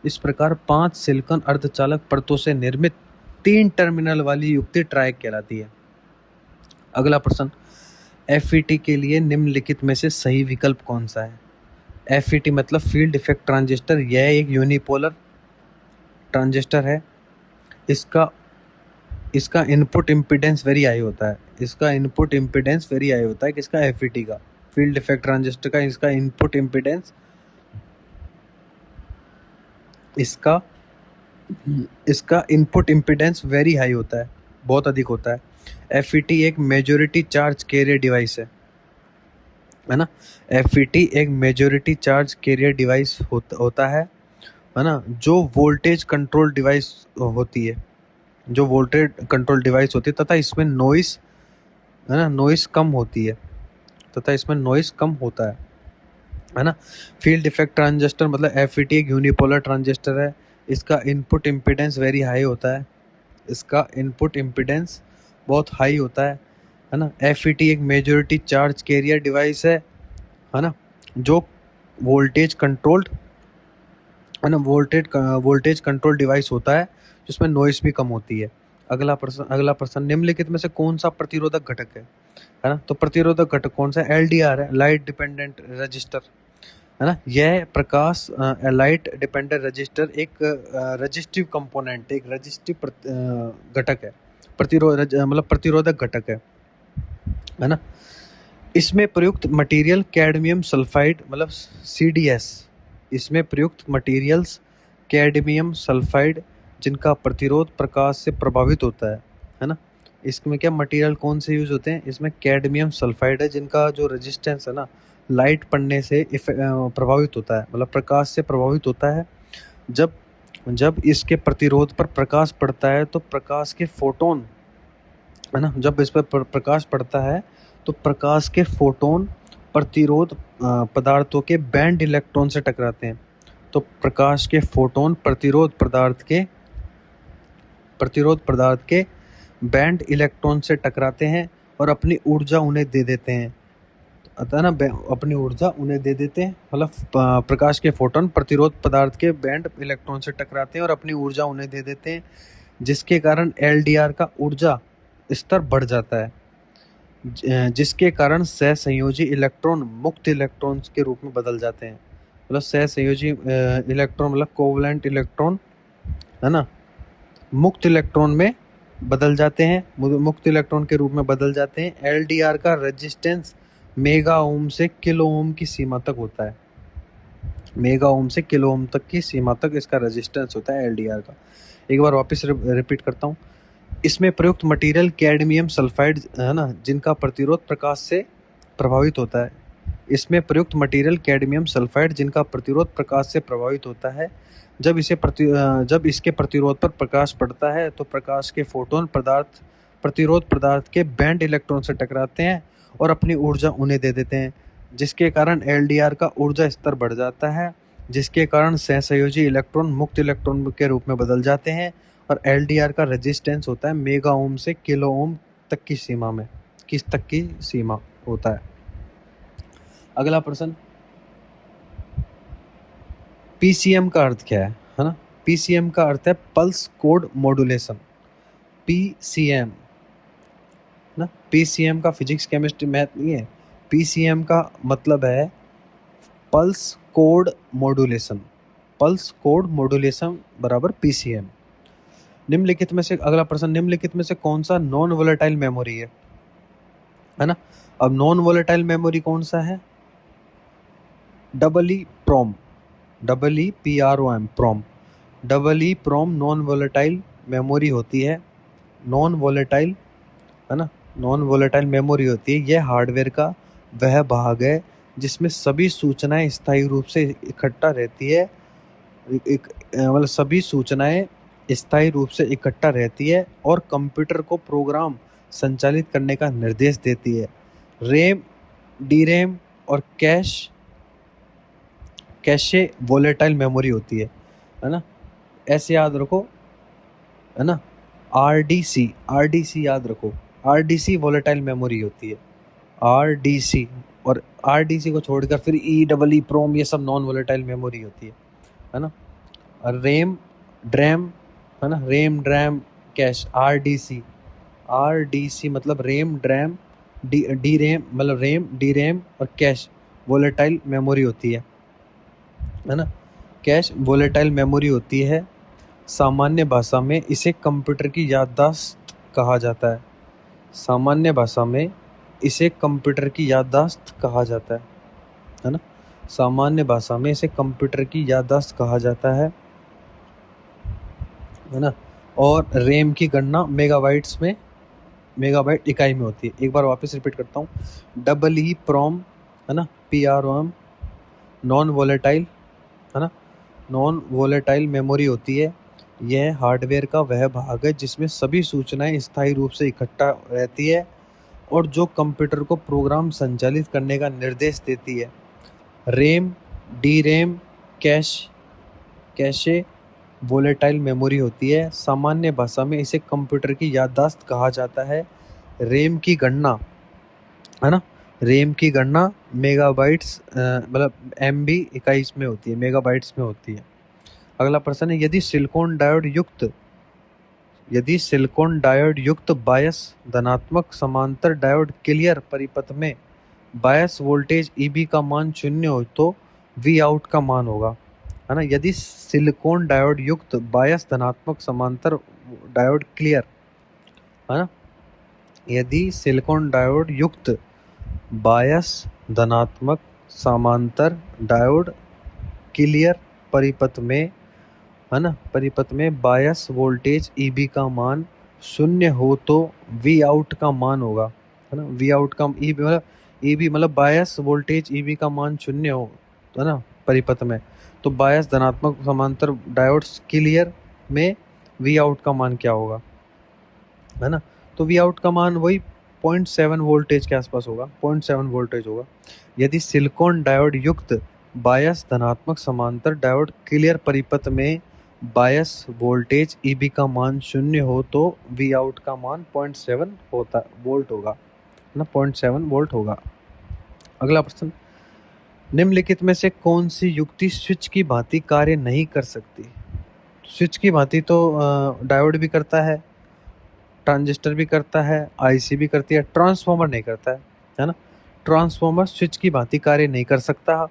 इस प्रकार 5 सिलिकॉन अर्धचालक परतों से निर्मित 3 टर्मिनल वाली युक्ति ट्रायक कहलाती है। अगला प्रश्न, FET के लिए निम्नलिखित में से सही विकल्प कौन सा है? FET मतलब फील्ड इफेक्ट ट्रांजिस्टर। यह एक यूनिपोलर ट्रांजिस्टर है। इसका इनपुट इम्पीडेंस वेरी हाई होता है। किसका FET का, फील्ड इफेक्ट ट्रांजिस्टर का इसका इनपुट इम्पीडेंस इसका इनपुट इम्पीडेंस वेरी हाई होता है, बहुत अधिक होता है। FET एक मेजॉरिटी चार्ज कैरियर डिवाइस है ना। FET एक मेजॉरिटी चार्ज कैरियर डिवाइस होता है ना, जो वोल्टेज कंट्रोल डिवाइस होती है तथा इसमें नॉइस कम होता है ना। फील्ड इफेक्ट ट्रांजिस्टर मतलब FET एक यूनिपोलर ट्रांजिस्टर है। इसका इनपुट इम्पीडेंस वेरी हाई होता है। इसका इनपुट इम्पीडेंस बहुत हाई होता है ना। FET एक मेजॉरिटी चार्ज कैरियर डिवाइस है ना, जो वोल्टेज कंट्रोल्ड डिवाइस होता है जिसमें नॉइस भी कम होती है। अगला प्रश्न, निम्नलिखित में से कौन सा प्रतिरोधक घटक है ना। तो प्रतिरोधक घटक कौन सा है? LDR है, लाइट डिपेंडेंट रजिस्टर है ना। यह प्रकाश लाइट डिपेंडेंट रजिस्टर एक रजिस्टिव कंपोनेंट, एक रजिस्टिव घटक है, प्रतिरोधक घटक है ना। इसमें प्रयुक्त मटेरियल कैडमियम सल्फाइड मतलब CDS। इसमें प्रयुक्त मटेरियल्स कैडमियम सल्फाइड जिनका प्रतिरोध प्रकाश से प्रभावित होता है ना। इसमें क्या मटेरियल कौन से यूज होते हैं? इसमें कैडमियम सल्फाइड है जिनका जो रेजिस्टेंस है ना लाइट पड़ने से प्रभावित होता है, मतलब प्रकाश से प्रभावित होता है। जब इसके प्रतिरोध पर प्रकाश पड़ता है तो प्रकाश के फोटोन है ना, जब इस पर प्रकाश पड़ता है तो प्रकाश के फोटोन प्रतिरोध पदार्थों के बैंड इलेक्ट्रॉन से टकराते हैं। तो प्रकाश के फोटोन प्रतिरोध पदार्थ के बैंड इलेक्ट्रॉन से टकराते हैं और अपनी ऊर्जा उन्हें दे देते हैं, मतलब प्रकाश के फोटोन प्रतिरोध पदार्थ के बैंड इलेक्ट्रॉन से टकराते हैं और अपनी ऊर्जा उन्हें दे देते हैं, जिसके कारण LDR का ऊर्जा स्तर बढ़ जाता है, जिसके कारण सहसंयोजी इलेक्ट्रॉन मुक्त इलेक्ट्रॉन के रूप में बदल जाते हैं। मतलब सहसंयोजी इलेक्ट्रॉन मतलब कोवलेंट इलेक्ट्रॉन है ना, मुक्त इलेक्ट्रॉन में बदल जाते हैं, मुक्त इलेक्ट्रॉन के रूप में बदल जाते हैं। एलडीआर का रेजिस्टेंस मेगा ओम से किलो ओम की सीमा तक होता है। मेगा ओम से किलो ओम तक की सीमा तक इसका रेजिस्टेंस होता है एलडीआर का। एक बार वापस रिपीट करता हूँ। इसमें प्रयुक्त मटेरियल कैडमियम सल्फाइड है ना, जिनका प्रतिरोध प्रकाश से प्रभावित होता है। इसमें प्रयुक्त मटेरियल कैडमियम सल्फाइड जिनका प्रतिरोध प्रकाश से प्रभावित होता है। जब इसके प्रतिरोध पर प्रकाश पड़ता है तो प्रकाश के फोटोन प्रतिरोध पदार्थ के बैंड इलेक्ट्रॉन से टकराते हैं और अपनी ऊर्जा उन्हें दे देते हैं, जिसके कारण एलडीआर का ऊर्जा स्तर बढ़ जाता है, जिसके कारण सहसंयोजी इलेक्ट्रॉन मुक्त इलेक्ट्रॉन के रूप में बदल जाते हैं। और एलडीआर का रेजिस्टेंस होता है मेगा ओम से किलो ओम तक की सीमा में, किस तक की सीमा होता है। अगला प्रश्न, पीसीएम का अर्थ क्या है ना? पीसीएम का अर्थ है पल्स कोड मॉड्यूलेशन। पीसीएम ना, पीसीएम का फिजिक्स केमिस्ट्री मैथ नहीं है। पीसीएम का मतलब है pulse code modulation. Pulse code modulation बराबर पीसीएम। निम्नलिखित में से, अगला प्रश्न, निम्नलिखित में से कौन सा नॉन वोलेटाइल मेमोरी है ना? अब नॉन वोलेटाइल मेमोरी कौन सा है? डबल ई प्रोम, PROM, प्रोम, डबल ई प्रोम नॉन वोलेटाइल मेमोरी होती है। नॉन वोलेटाइल है ना, नॉन वोलेटाइल मेमोरी होती है। यह हार्डवेयर का वह भाग है जिसमें सभी सूचनाएं स्थायी रूप से इकट्ठा रहती है। मतलब सभी सूचनाएं स्थायी रूप से इकट्ठा रहती है और कंप्यूटर को प्रोग्राम संचालित करने का निर्देश देती है। रैम, डीरैम और कैशे वोलेटाइल मेमोरी होती है ना? ऐसे याद रखो, है ना? आरडीसी याद रखो, आरडीसी वोलेटाइल मेमोरी होती है। आरडीसी, और आरडीसी को छोड़कर फिर ई प्रोम ये सब नॉन वोलेटाइल मेमोरी होती है ना? और रैम, ड्रैम है ना, रैम, ड्रैम, कैश, आरडीसी मतलब रैम, ड्रैम, डी रैम मतलब रैम, डी रैम और कैश वोलेटाइल मेमोरी होती है ना? कैश वोलेटाइल मेमोरी होती है। सामान्य भाषा में इसे कंप्यूटर की याददाश्त कहा जाता है। सामान्य भाषा में इसे कंप्यूटर की याददाश्त कहा जाता है ना? सामान्य भाषा में इसे कंप्यूटर की याददाश्त कहा जाता है ना? और रैम की गणना मेगाबाइट इकाई में होती है। एक बार वापस रिपीट करता हूँ। डबल ई प्रोम है ना, PROM नॉन वोलेटाइल है ना, नॉन वोलेटाइल मेमोरी होती है। यह हार्डवेयर का वह भाग है जिसमें सभी सूचनाएं स्थायी रूप से इकट्ठा रहती है और जो कंप्यूटर को प्रोग्राम संचालित करने का निर्देश देती है। RAM, D RAM, cache volatile memory होती है। सामान्य भाषा में इसे कंप्यूटर की याददाश्त कहा जाता है। रैम की गणना है ना, रैम की गणना मेगाबाइट्स मतलब MB इकाई में होती है, मेगाबाइट्स में होती है। अगला प्रश्न है, यदि सिलिकॉन डायोड युक्त बायस धनात्मक समांतर डायोड क्लियर परिपथ में बायस वोल्टेज EB का मान 0 हो तो V आउट का मान होगा, है ना? यदि सिलिकॉन डायोड युक्त बायस धनात्मक समांतर डायोड क्लियर, है ना, यदि सिलिकॉन डायोड युक्त बायस धनात्मक समांतर डायोड क्लियर परिपथ में, है ना, परिपथ में बायस वोल्टेज EB का मान 0 हो तो V आउट का मान होगा, है ना? V आउट का EB मतलब बायस वोल्टेज EB का मान 0 हो, है ना, परिपथ में, तो बायस धनात्मक समांतर डायोड्स क्लियर में V आउट का मान क्या होगा, है ना? तो V आउट का मान वही 0.7 वोल्टेज के आसपास होगा, 0.7 वोल्टेज होगा। यदि सिलिकॉन डायोड युक्त बायस धनात्मक समांतर डायोड क्लियर परिपथ में बायस वोल्टेज EB का मान 0 हो तो V आउट का मान 0.7 वोल्ट होगा, है ना, 0.7 वोल्ट होगा। अगला प्रश्न, निम्नलिखित में से कौन सी युक्ति स्विच की भांति कार्य नहीं कर सकती? स्विच की भांति तो डायोड भी करता है, ट्रांजिस्टर भी करता है, IC भी करती है, ट्रांसफॉर्मर नहीं करता है ना? ट्रांसफॉर्मर स्विच की भांति कार्य नहीं कर सकता,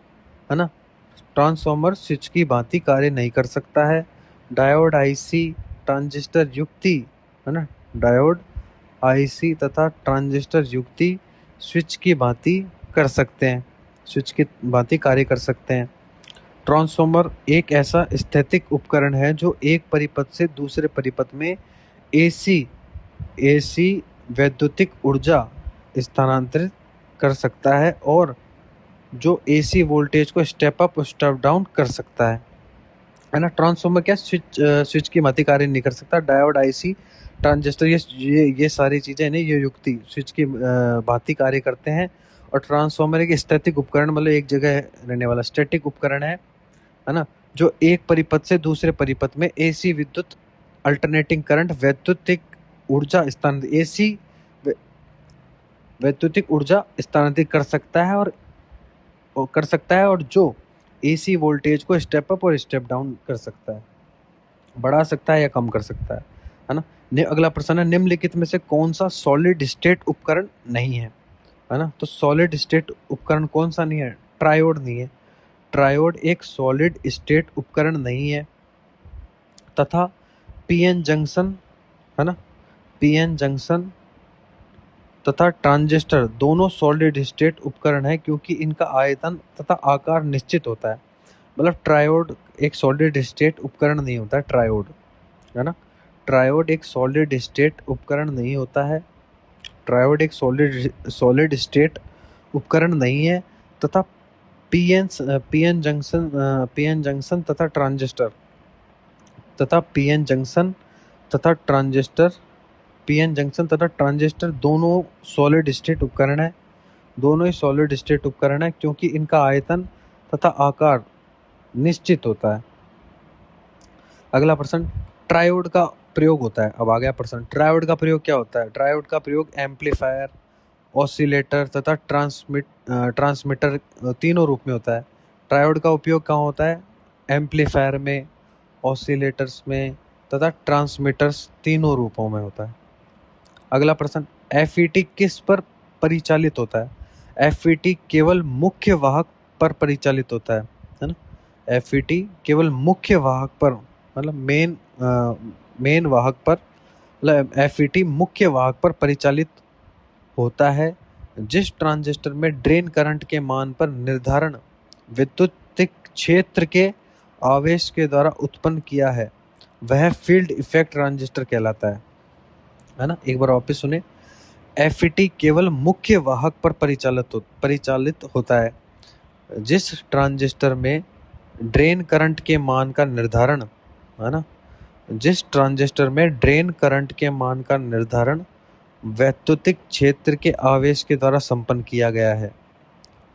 है ना? ट्रांसफॉर्मर स्विच की भांति कार्य नहीं कर सकता है। डायोड, IC, ट्रांजिस्टर युक्ति, है ना, डायोड आईसी तथा ट्रांजिस्टर युक्ति स्विच की भांति कर सकते हैं, स्विच की भांति कार्य कर सकते हैं। ट्रांसफॉर्मर एक ऐसा स्थैतिक उपकरण है जो एक परिपथ से दूसरे परिपथ में एसी वैद्युतिक ऊर्जा स्थानांतरित कर सकता है और जो एसी वोल्टेज को स्टेप अप स्टेप डाउन कर सकता है ना। ट्रांसफॉर्मर क्या स्विच की भांति कार्य नहीं कर सकता। डायोड आईसी ट्रांजिस्टर ये सारी चीजें नहीं, ये युक्ति स्विच की भांति कार्य करते हैं। और ट्रांसफॉर्मर एक स्थैतिक उपकरण, मतलब एक जगह रहने वाला स्टैटिक उपकरण है ना, जो एक परिपथ से दूसरे परिपथ में एसी विद्युत अल्टरनेटिंग करंट वैद्युतिक ऊर्जा स्थानांतरित एसी वैद्युतिक ऊर्जा स्थानांतरित कर सकता है और जो एसी वोल्टेज को स्टेप अप और स्टेप डाउन कर सकता है, बढ़ा सकता है या कम कर सकता है ना। अगला प्रश्न है, निम्नलिखित में से कौन सा सॉलिड स्टेट उपकरण नहीं है ना। तो सॉलिड स्टेट उपकरण कौन सा नहीं है? ट्रायोड नहीं है। ट्रायोड एक सॉलिड स्टेट उपकरण नहीं है। तथा पीएन जंक्शन है ना, पीएन जंक्शन तथा ट्रांजिस्टर दोनों सॉलिड स्टेट उपकरण है क्योंकि इनका आयतन तथा आकार निश्चित होता है। मतलब ट्रायोड एक सॉलिड स्टेट उपकरण नहीं होता है, ट्रायोड है ना। ट्रायोड एक सॉलिड स्टेट उपकरण नहीं होता है। ट्रायोड एक सॉलिड स्टेट उपकरण नहीं है। तथा पीएन जंक्शन तथा ट्रांजिस्टर पीएन जंक्शन तथा ट्रांजिस्टर दोनों सॉलिड स्टेट उपकरण है। दोनों ही सॉलिड स्टेट उपकरण है क्योंकि इनका आयतन तथा आकार निश्चित होता है। अगला प्रश्न, ट्रायोड का प्रयोग होता है। अब आ गया प्रश्न, ट्रायोड का प्रयोग क्या होता है? ट्रायोड का प्रयोग एम्पलीफायर, ऑसिलेटर तथा ट्रांसमीटर तीनों रूप में होता है। ट्रायोड का उपयोग कहाँ होता है? एम्पलीफायर में, ऑसिलेटर्स में तथा ट्रांसमीटर्स तीनों रूपों में होता है। अगला प्रश्न, एफईटी किस पर परिचालित होता है? एफईटी केवल मुख्य वाहक पर परिचालित होता है ना। एफईटी केवल मुख्य वाहक पर, मतलब मेन वाहक पर, मतलब एफईटी मुख्य वाहक पर परिचालित होता है। जिस ट्रांजिस्टर में ड्रेन करंट के मान पर निर्धारण विद्युतिक क्षेत्र के आवेश के द्वारा उत्पन्न किया है वह फील्ड इफेक्ट ट्रांजिस्टर कहलाता है ना। एक बार वापस सुने, एफईटी केवल मुख्य वाहक पर परिचालित होता है। जिस ट्रांजिस्टर में ड्रेन करंट के मान का निर्धारण है ना, जिस ट्रांजिस्टर में ड्रेन करंट के मान का निर्धारण वैद्युतिक क्षेत्र के आवेश के द्वारा संपन्न किया गया है।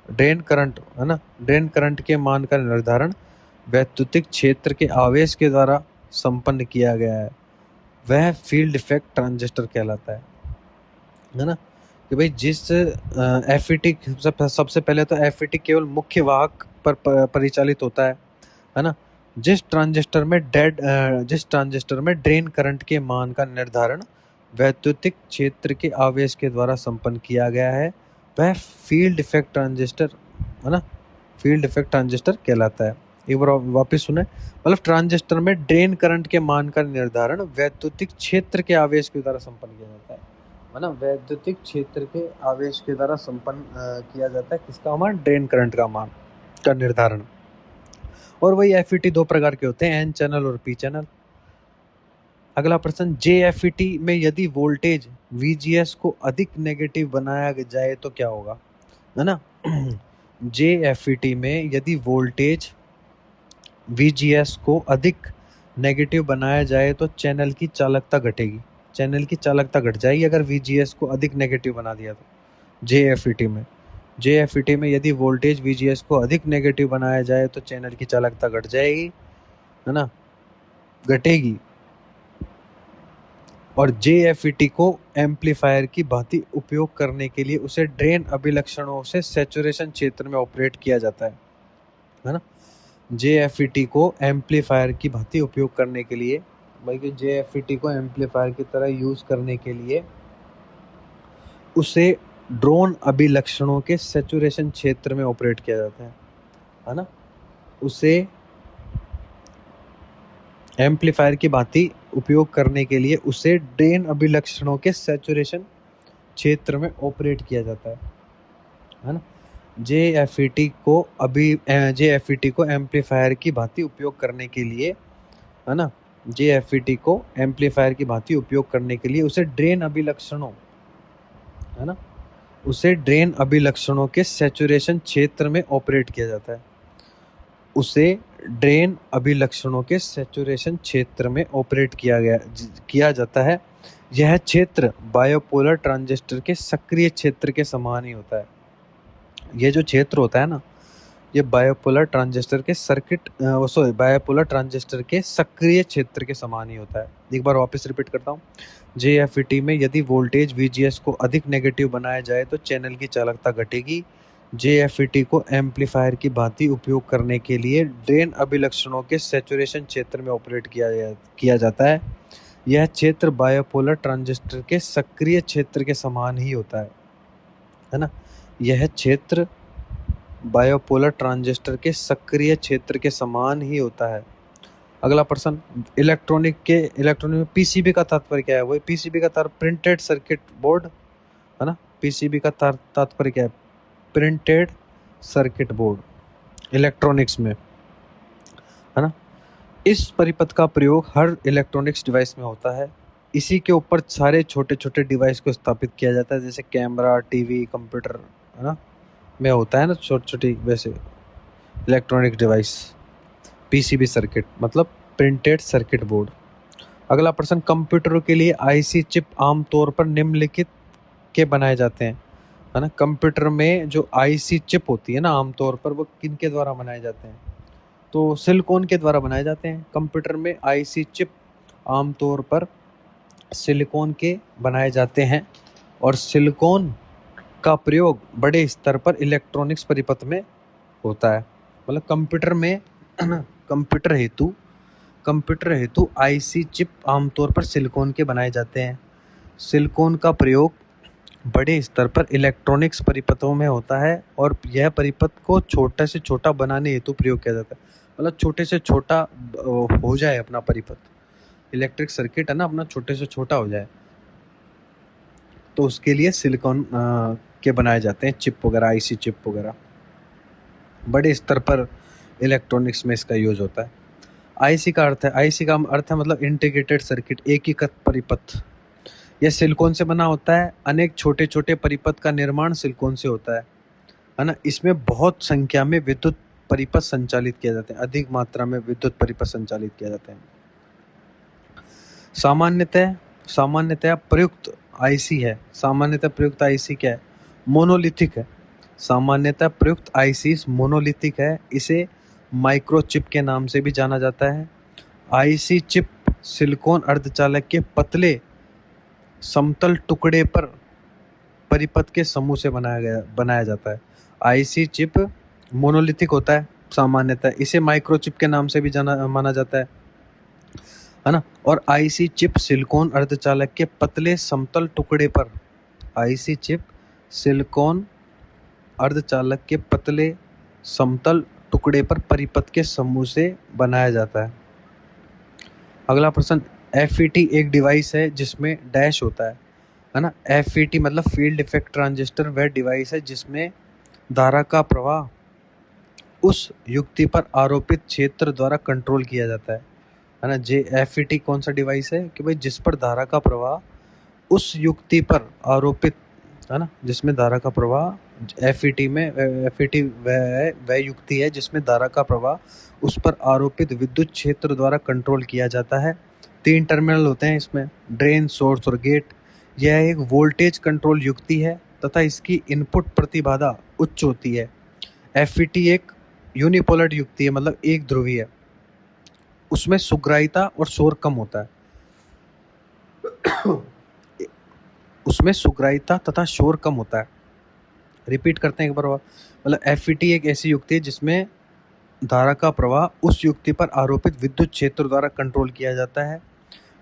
ड्रेन करंट है ना, ड्रेन करंट के मान का निर्धारण वैद्युतिक क्षेत्र के आवेश के द्वारा संपन्न किया गया है वह फील्ड इफेक्ट ट्रांजिस्टर कहलाता है ना। कि भाई जिस एफईटी, सबसे पहले तो एफईटी केवल मुख्य वाहक पर परिचालित होता है ना। जिस ट्रांजिस्टर में ड्रेन करंट के मान का निर्धारण वैद्युतिक क्षेत्र के आवेश के द्वारा संपन्न किया गया है वह फील्ड इफेक्ट ट्रांजिस्टर है ना, फील्ड इफेक्ट ट्रांजिस्टर कहलाता है। एक बार वापस सुने, मतलब ट्रांजिस्टर में ड्रेन करंट के मान का निर्धारण वैद्युतिक क्षेत्र के आवेश के द्वारा संपन्न किया जाता है ना। वैद्युतिक क्षेत्र के आवेश के द्वारा संपन्न किया जाता है किसका मान? ड्रेन करंट का मान का निर्धारण। और वही एफईटी दो प्रकार के होते हैं, एन चैनल और पी चैनल। अगला प्रश्न, जेएफईटी में यदि वोल्टेज VGS को अधिक नेगेटिव बनाया जाए तो क्या होगा, है ना। जेएफईटी में यदि वोल्टेज VGS को अधिक नेगेटिव बनाया जाए तो चैनल की चालकता घटेगी, चैनल की चालकता घट जाएगी अगर VGS को अधिक नेगेटिव बना दिया तो। जेएफईटी में यदि वोल्टेज VGS को अधिक नेगेटिव बनाया जाए तो चैनल की चालकता घट जाएगी, है ना, घटेगी। और जेएफईटी को एम्पलीफायर की भांति उपयोग करने के लिए उसे ड्रेन अभिलक्षणों से सैचुरेशन क्षेत्र में ऑपरेट किया जाता है ना। जेएफईटी को एम्पलीफायर की भांति उपयोग करने के लिए, बल्कि जेएफईटी को एम्पलीफायर की तरह यूज करने के लिए उसे ड्रोन अभिलक्षणों के सैचुरेशन क्षेत्र में ऑपरेट किया जाता है ना। उसे एम्पलीफायर की भांति उपयोग करने के लिए उसे ड्रेन अभिलक्षणों के सैचुरेशन क्षेत्र में ऑपरेट किया जाता है ना। जेएफईटी को एम्पलीफायर की भांति उपयोग करने के लिए, है ना, जेएफईटी को एम्पलीफायर की भांति उपयोग करने के लिए उसे ड्रेन अभिलक्षणों, है ना, उसे ड्रेन अभिलक्षणों के सैचुरेशन क्षेत्र में ऑपरेट किया जाता है। उसे ड्रेन अभिलक्षणों के सैचुरेशन क्षेत्र में ऑपरेट किया जाता है। यह क्षेत्र बायोपोलर ट्रांजिस्टर के सक्रिय क्षेत्र के समान ही होता है। ये जो क्षेत्र होता है ना, ये बायोपोलर ट्रांजिस्टर के सक्रिय क्षेत्र के समान ही होता है। एक बार वापस रिपीट करता हूँ। जेएफईटी में यदि वोल्टेज VGS को अधिक नेगेटिव बनाया जाए तो चैनल की चालकता घटेगी। जेएफईटी को एम्पलीफायर की भांति उपयोग करने के लिए ड्रेन अभिलक्षणों के सैचुरेशन क्षेत्र में ऑपरेट किया जाता है। यह क्षेत्र बायोपोलर ट्रांजिस्टर के सक्रिय क्षेत्र के समान ही होता है ना। यह क्षेत्र बायोपोलर ट्रांजिस्टर के सक्रिय क्षेत्र के समान ही होता है। अगला प्रश्न, इलेक्ट्रॉनिक में पीसीबी का तात्पर्य क्या है? वो पीसीबी का तात्पर्य प्रिंटेड सर्किट बोर्ड, है ना। पीसीबी का तात्पर्य क्या है? प्रिंटेड सर्किट बोर्ड इलेक्ट्रॉनिक्स में, है ना। इस परिपथ का प्रयोग हर इलेक्ट्रॉनिक्स डिवाइस में होता है। इसी के ऊपर सारे छोटे छोटे डिवाइस को स्थापित किया जाता है, जैसे कैमरा, टीवी, कंप्यूटर, है ना, में होता है ना छोटी छोटी वैसे इलेक्ट्रॉनिक डिवाइस। पीसीबी सर्किट मतलब प्रिंटेड सर्किट बोर्ड। अगला प्रश्न, कंप्यूटरों के लिए आईसी चिप आमतौर पर निम्नलिखित के बनाए जाते हैं, है ना। कंप्यूटर में जो आईसी चिप होती है ना, आमतौर पर वो किनके द्वारा बनाए जाते हैं? तो सिलिकॉन के द्वारा बनाए जाते हैं। कंप्यूटर में आईसी चिप आमतौर पर सिलिकॉन के बनाए जाते हैं और सिलिकॉन का प्रयोग बड़े स्तर पर इलेक्ट्रॉनिक्स परिपथ में होता है। मतलब कंप्यूटर में कंप्यूटर हेतु आईसी चिप आमतौर पर सिलिकॉन के बनाए जाते हैं। सिलिकॉन का प्रयोग बड़े स्तर पर इलेक्ट्रॉनिक्स परिपथों में होता है और यह परिपथ को छोटा से छोटा बनाने हेतु प्रयोग किया जाता है। मतलब छोटे से छोटा हो जाए अपना परिपथ, इलेक्ट्रिक सर्किट है ना अपना छोटे से छोटा हो जाए, तो उसके लिए सिलिकॉन के बनाए जाते हैं चिप वगैरह, आईसी चिप वगैरह। बड़े स्तर पर इलेक्ट्रॉनिक्स में इसका यूज होता है। आईसी का अर्थ है मतलब इंटीग्रेटेड सर्किट, एकीकृत परिपथ। यह सिलिकॉन से बना होता है। अनेक छोटे छोटे परिपथ का निर्माण सिलिकॉन से होता है ना। इसमें बहुत संख्या में विद्युत परिपथ संचालित किए जाते हैं, अधिक मात्रा में विद्युत परिपथ संचालित किए जाते हैं। सामान्यतः प्रयुक्त आईसी है। सामान्यतः प्रयुक्त आईसी क्या है? मोनोलिथिक है। सामान्यतः प्रयुक्त आईसी मोनोलिथिक है। इसे माइक्रोचिप के नाम से भी जाना जाता है। आईसी चिप सिलिकॉन अर्धचालक के पतले समतल टुकड़े पर परिपथ के समूह से बनाया जाता है। आईसी चिप मोनोलिथिक होता है सामान्यतः, इसे माइक्रोचिप के नाम से भी माना जाता है ना। और आईसी चिप सिलिकॉन अर्धचालक के पतले समतल टुकड़े पर, आईसी चिप सिलिकॉन अर्धचालक के पतले समतल टुकड़े पर परिपथ के समूह से बनाया जाता है। अगला प्रश्न, एफईटी एक डिवाइस है जिसमें डैश होता है ना। एफईटी मतलब फील्ड इफेक्ट ट्रांजिस्टर वह डिवाइस है जिसमें धारा का प्रवाह उस युक्ति पर आरोपित क्षेत्र द्वारा कंट्रोल किया जाता है ना। एफईटी कौन सा डिवाइस है कि भाई जिस पर धारा का प्रवाह उस युक्ति पर आरोपित, है ना, जिसमें धारा का प्रवाह एफईटी वह युक्ति है जिसमें धारा का प्रवाह उस पर आरोपित विद्युत क्षेत्र द्वारा कंट्रोल किया जाता है। 3 टर्मिनल होते हैं इसमें, ड्रेन, सोर्स और गेट। यह एक वोल्टेज कंट्रोल युक्ति है तथा इसकी इनपुट प्रतिबाधा उच्च होती है। एफईटी एक यूनिपोलर युक्ति है, मतलब एक ध्रुवीय है। उसमें सुग्राहिता और शोर कम होता है। उसमें सुग्राहिता तथा शोर कम होता है। रिपीट करते हैं एक बार, मतलब एफईटी एक ऐसी युक्ति है जिसमें धारा का प्रवाह उस युक्ति पर आरोपित विद्युत क्षेत्र द्वारा कंट्रोल किया जाता है।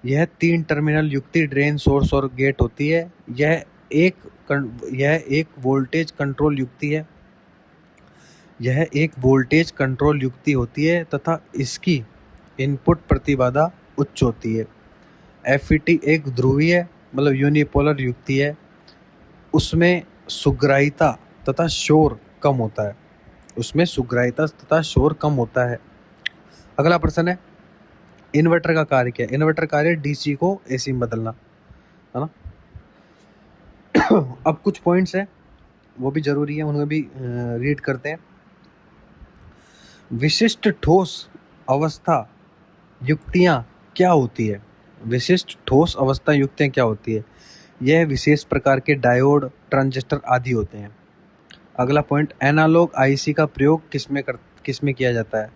यह 3 टर्मिनल युक्ति ड्रेन, सोर्स और गेट होती है। यह एक वोल्टेज कंट्रोल युक्ति है। यह एक वोल्टेज कंट्रोल युक्ति होती है तथा इसकी इनपुट प्रतिबाधा उच्च होती है। FET एक ध्रुवीय मतलब यूनिपोलर युक्ति है, उसमें सुग्राहिता तथा शोर कम होता है, उसमें सुग्राहिता तथा शोर कम होता है। अगला प्रश्न है, इन्वर्टर का कार्य क्या है? इन्वर्टर कार्य DC को AC में बदलना, है ना। अब कुछ पॉइंट्स हैं वो भी जरूरी है, उन्हें भी रीड करते हैं। विशिष्ट ठोस अवस्था युक्तियां क्या होती है? विशिष्ट ठोस अवस्था युक्तियां क्या होती है? यह विशेष प्रकार के डायोड, ट्रांजिस्टर आदि होते हैं। अगला पॉइंट, एनालॉग आईसी का प्रयोग किसमें किया जाता है?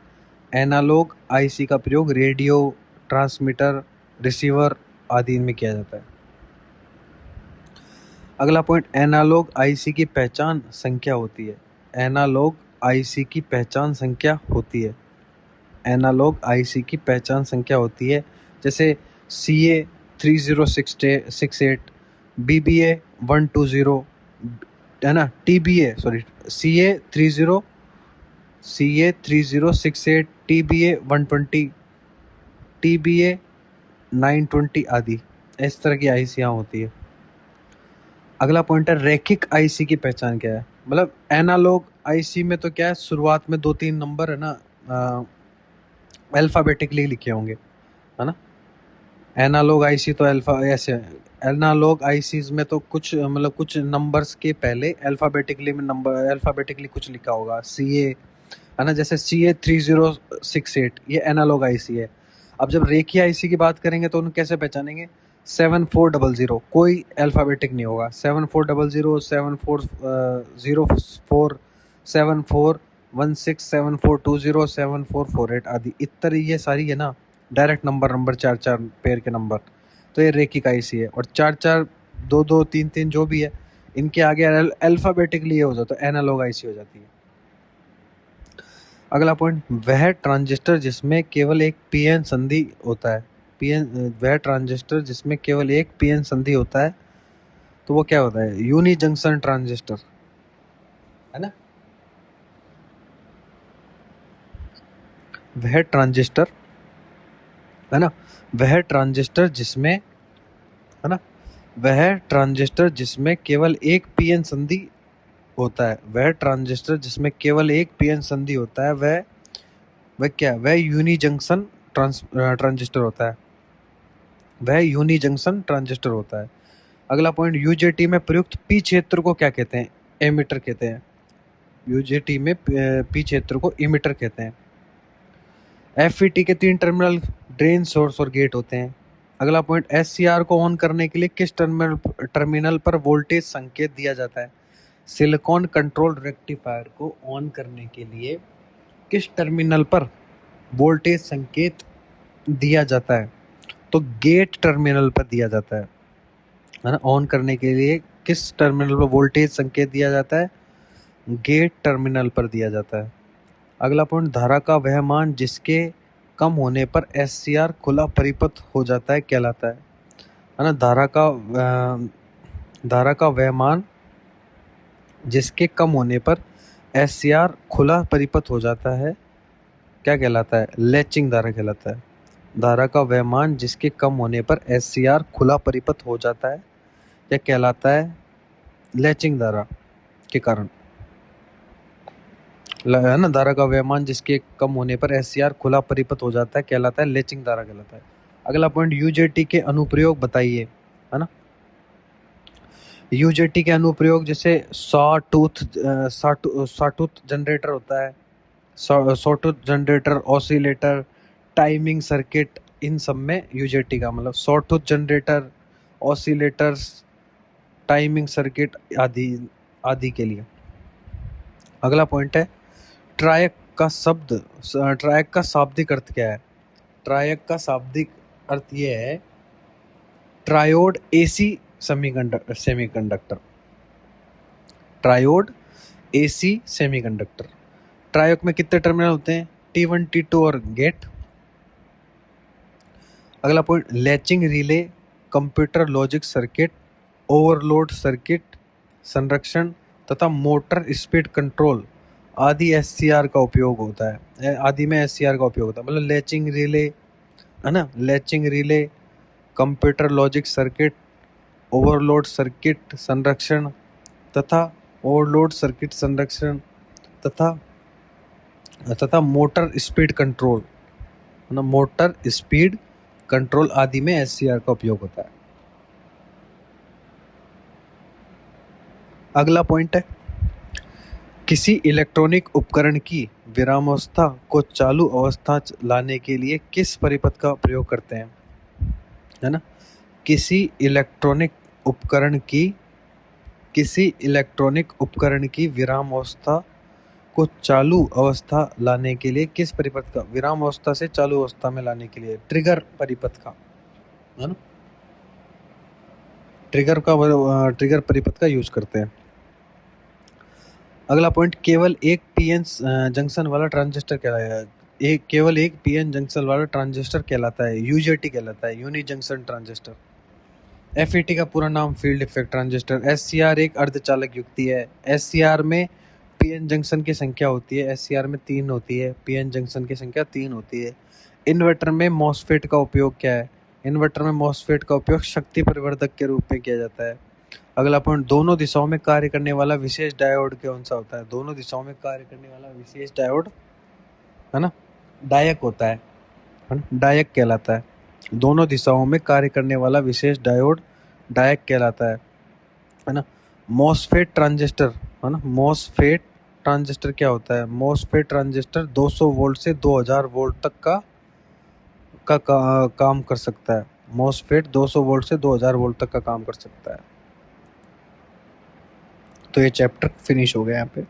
एनालॉग आईसी का प्रयोग रेडियो, ट्रांसमीटर, रिसीवर आदि में किया जाता है। अगला पॉइंट, एनालॉग आईसी की पहचान संख्या होती है। एनालॉग आईसी की पहचान संख्या होती है। एनालॉग आईसी की पहचान संख्या होती है, जैसे CA 3068, BBA 120, है ना, CA 3068, TBA 120, TBA 920 आदि, इस तरह की आईसियाँ होती है। अगला पॉइंट है, रैखिक आईसी की पहचान क्या है? मतलब एनालॉग आईसी में तो क्या है, शुरुआत में 2-3 नंबर है ना अल्फ़ाबेटिकली लिखे होंगे, है ना। एनालॉग आईसी तो ऐसे, एनालॉग आईसीज में तो कुछ मतलब कुछ नंबर्स के पहले अल्फ़ाबेटिकली कुछ लिखा होगा, CA, है ना। जैसे CA 3068 ये एनालॉग आईसी है। अब जब रेखीय आईसी की बात करेंगे तो उन्हें कैसे पहचानेंगे? 7400 कोई अल्फ़ाबेटिक नहीं होगा, 7400, 7404, 7416, 7420, 7448 आदि, इतर ये सारी है ना डायरेक्ट नंबर 4 पेयर के नंबर, तो ये रेखिक आईसी है। और 4 2 3 जो भी है, इनके आगे अल्फ़ाबेटिकली ये हो जाता है, एनालॉग आईसी हो जाती है। अगला पॉइंट, वह ट्रांजिस्टर जिसमें केवल एक पीएन संधि होता है। वह ट्रांजिस्टर जिसमें केवल एक पीएन संधि होता है, तो वो क्या होता है? यूनी जंक्शन ट्रांजिस्टर, है ना। वह ट्रांजिस्टर, है ना, वह ट्रांजिस्टर जिसमें, है ना, वह ट्रांजिस्टर जिसमें केवल एक पीएन संधि होता है, वह ट्रांजिस्टर जिसमें केवल एक पीएन संधि होता है, वह क्या है? वह यूनी जंक्शन ट्रांजिस्टर होता है, वह यूनी जंक्शन ट्रांजिस्टर होता है। अगला पॉइंट, यूजेटी में प्रयुक्त पी क्षेत्र को क्या कहते हैं? एमिटर कहते हैं। यूजेटी में पी क्षेत्र को एमिटर कहते हैं। FET के 3 टर्मिनल, ड्रेन, सोर्स और गेट होते हैं। अगला पॉइंट, SCR को ऑन करने के लिए किस टर्मिनल पर वोल्टेज संकेत दिया जाता है? सिलिकॉन कंट्रोल रेक्टिफायर को ऑन करने के लिए किस टर्मिनल पर वोल्टेज संकेत दिया जाता है? तो गेट टर्मिनल पर दिया जाता है ना। ऑन करने के लिए किस टर्मिनल पर वोल्टेज संकेत दिया जाता है? गेट टर्मिनल पर दिया जाता है। अगला पॉइंट, धारा का वह मान जिसके कम होने पर SCR खुला परिपथ हो जाता है कहलाता है ना। धारा का वह मान जिसके कम होने पर SCR खुला परिपथ हो जाता है क्या कहलाता है? लैचिंग धारा कहलाता है। धारा का वह मान जिसके कम होने पर SCR खुला परिपथ हो जाता है, यह कहलाता है लैचिंग धारा के कारण, है ना। धारा का वह मान जिसके कम होने पर SCR खुला परिपथ हो जाता है कहलाता है लैचिंग धारा कहलाता है। अगला पॉइंट, यूजेटी के अनुप्रयोग बताइए, है ना। यूजेटी के अनुप्रयोग जैसे सॉटूथ जनरेटर होता है, sawtooth generator, oscillator, timing circuit, इन सब में यूजेटी का मतलब sawtooth generator, oscillators, timing circuit आदि के लिए। अगला पॉइंट है, ट्रायक का शाब्दिक अर्थ क्या है? ट्रायक का शाब्दिक अर्थ ये है, triode AC semiconductor. Triode AC semiconductor. Triac में कितने टर्मिनल होते हैं? T1, T2 और गेट। अगला point, latching relay, computer logic circuit, overload circuit, संरक्षण तथा मोटर स्पीड कंट्रोल आदि एससीआर का उपयोग होता है, आदि में एससीआर का उपयोग होता है, मतलब लैचिंग रिले, है ना, latching relay, computer logic circuit, overload circuit संरक्षण तथा ओवरलोड सर्किट संरक्षण तथा तथा मोटर स्पीड कंट्रोल, है ना, मोटर स्पीड कंट्रोल आदि में एससीआर का उपयोग होता है। अगला पॉइंट है, किसी इलेक्ट्रॉनिक उपकरण की विरामावस्था को चालू अवस्था लाने के लिए किस परिपथ का प्रयोग करते हैं, है ना, किसी इलेक्ट्रॉनिक उपकरण की विरामावस्था को चालू अवस्था लाने के लिए किस परिपथ का, विराम अवस्था से चालू अवस्था में लाने के लिए ट्रिगर परिपथ का, है ना, ट्रिगर परिपथ का यूज करते हैं। अगला पॉइंट, केवल एक पीएन जंक्शन वाला ट्रांजिस्टर कहलाता है, यूजेटी कहलाता है, यूनि जंक्शन ट्रांजिस्टर। एफईटी का पूरा नाम फील्ड इफेक्ट ट्रांजिस्टर। एससीआर एक अर्धचालक युक्ति है। एससीआर में पीएन जंक्शन की संख्या होती है, एससीआर में 3 होती है, पीएन जंक्शन की संख्या 3 होती है। इन्वर्टर में मॉसफेट का उपयोग क्या है? इन्वर्टर में मॉसफेट का उपयोग शक्ति परिवर्धक के रूप में किया जाता है। अगला पॉइंट, दोनों दिशाओं में कार्य करने वाला विशेष डायोड कौन सा होता है? दोनों दिशाओं में कार्य करने वाला विशेष डायोड, है ना, डायक होता है ना, डायक कहलाता है। दोनों दिशाओं में कार्य करने वाला विशेष डायोड डायक कहलाता है ना। मॉसफेट ट्रांजिस्टर, है ना, मॉसफेट ट्रांजिस्टर क्या होता है? मॉसफेट ट्रांजिस्टर 200 वोल्ट से 2000 वोल्ट तक का काम कर सकता है। मॉसफेट 200 वोल्ट से 2000 वोल्ट तक का काम कर सकता है। तो ये चैप्टर फिनिश हो गया यहाँ पे।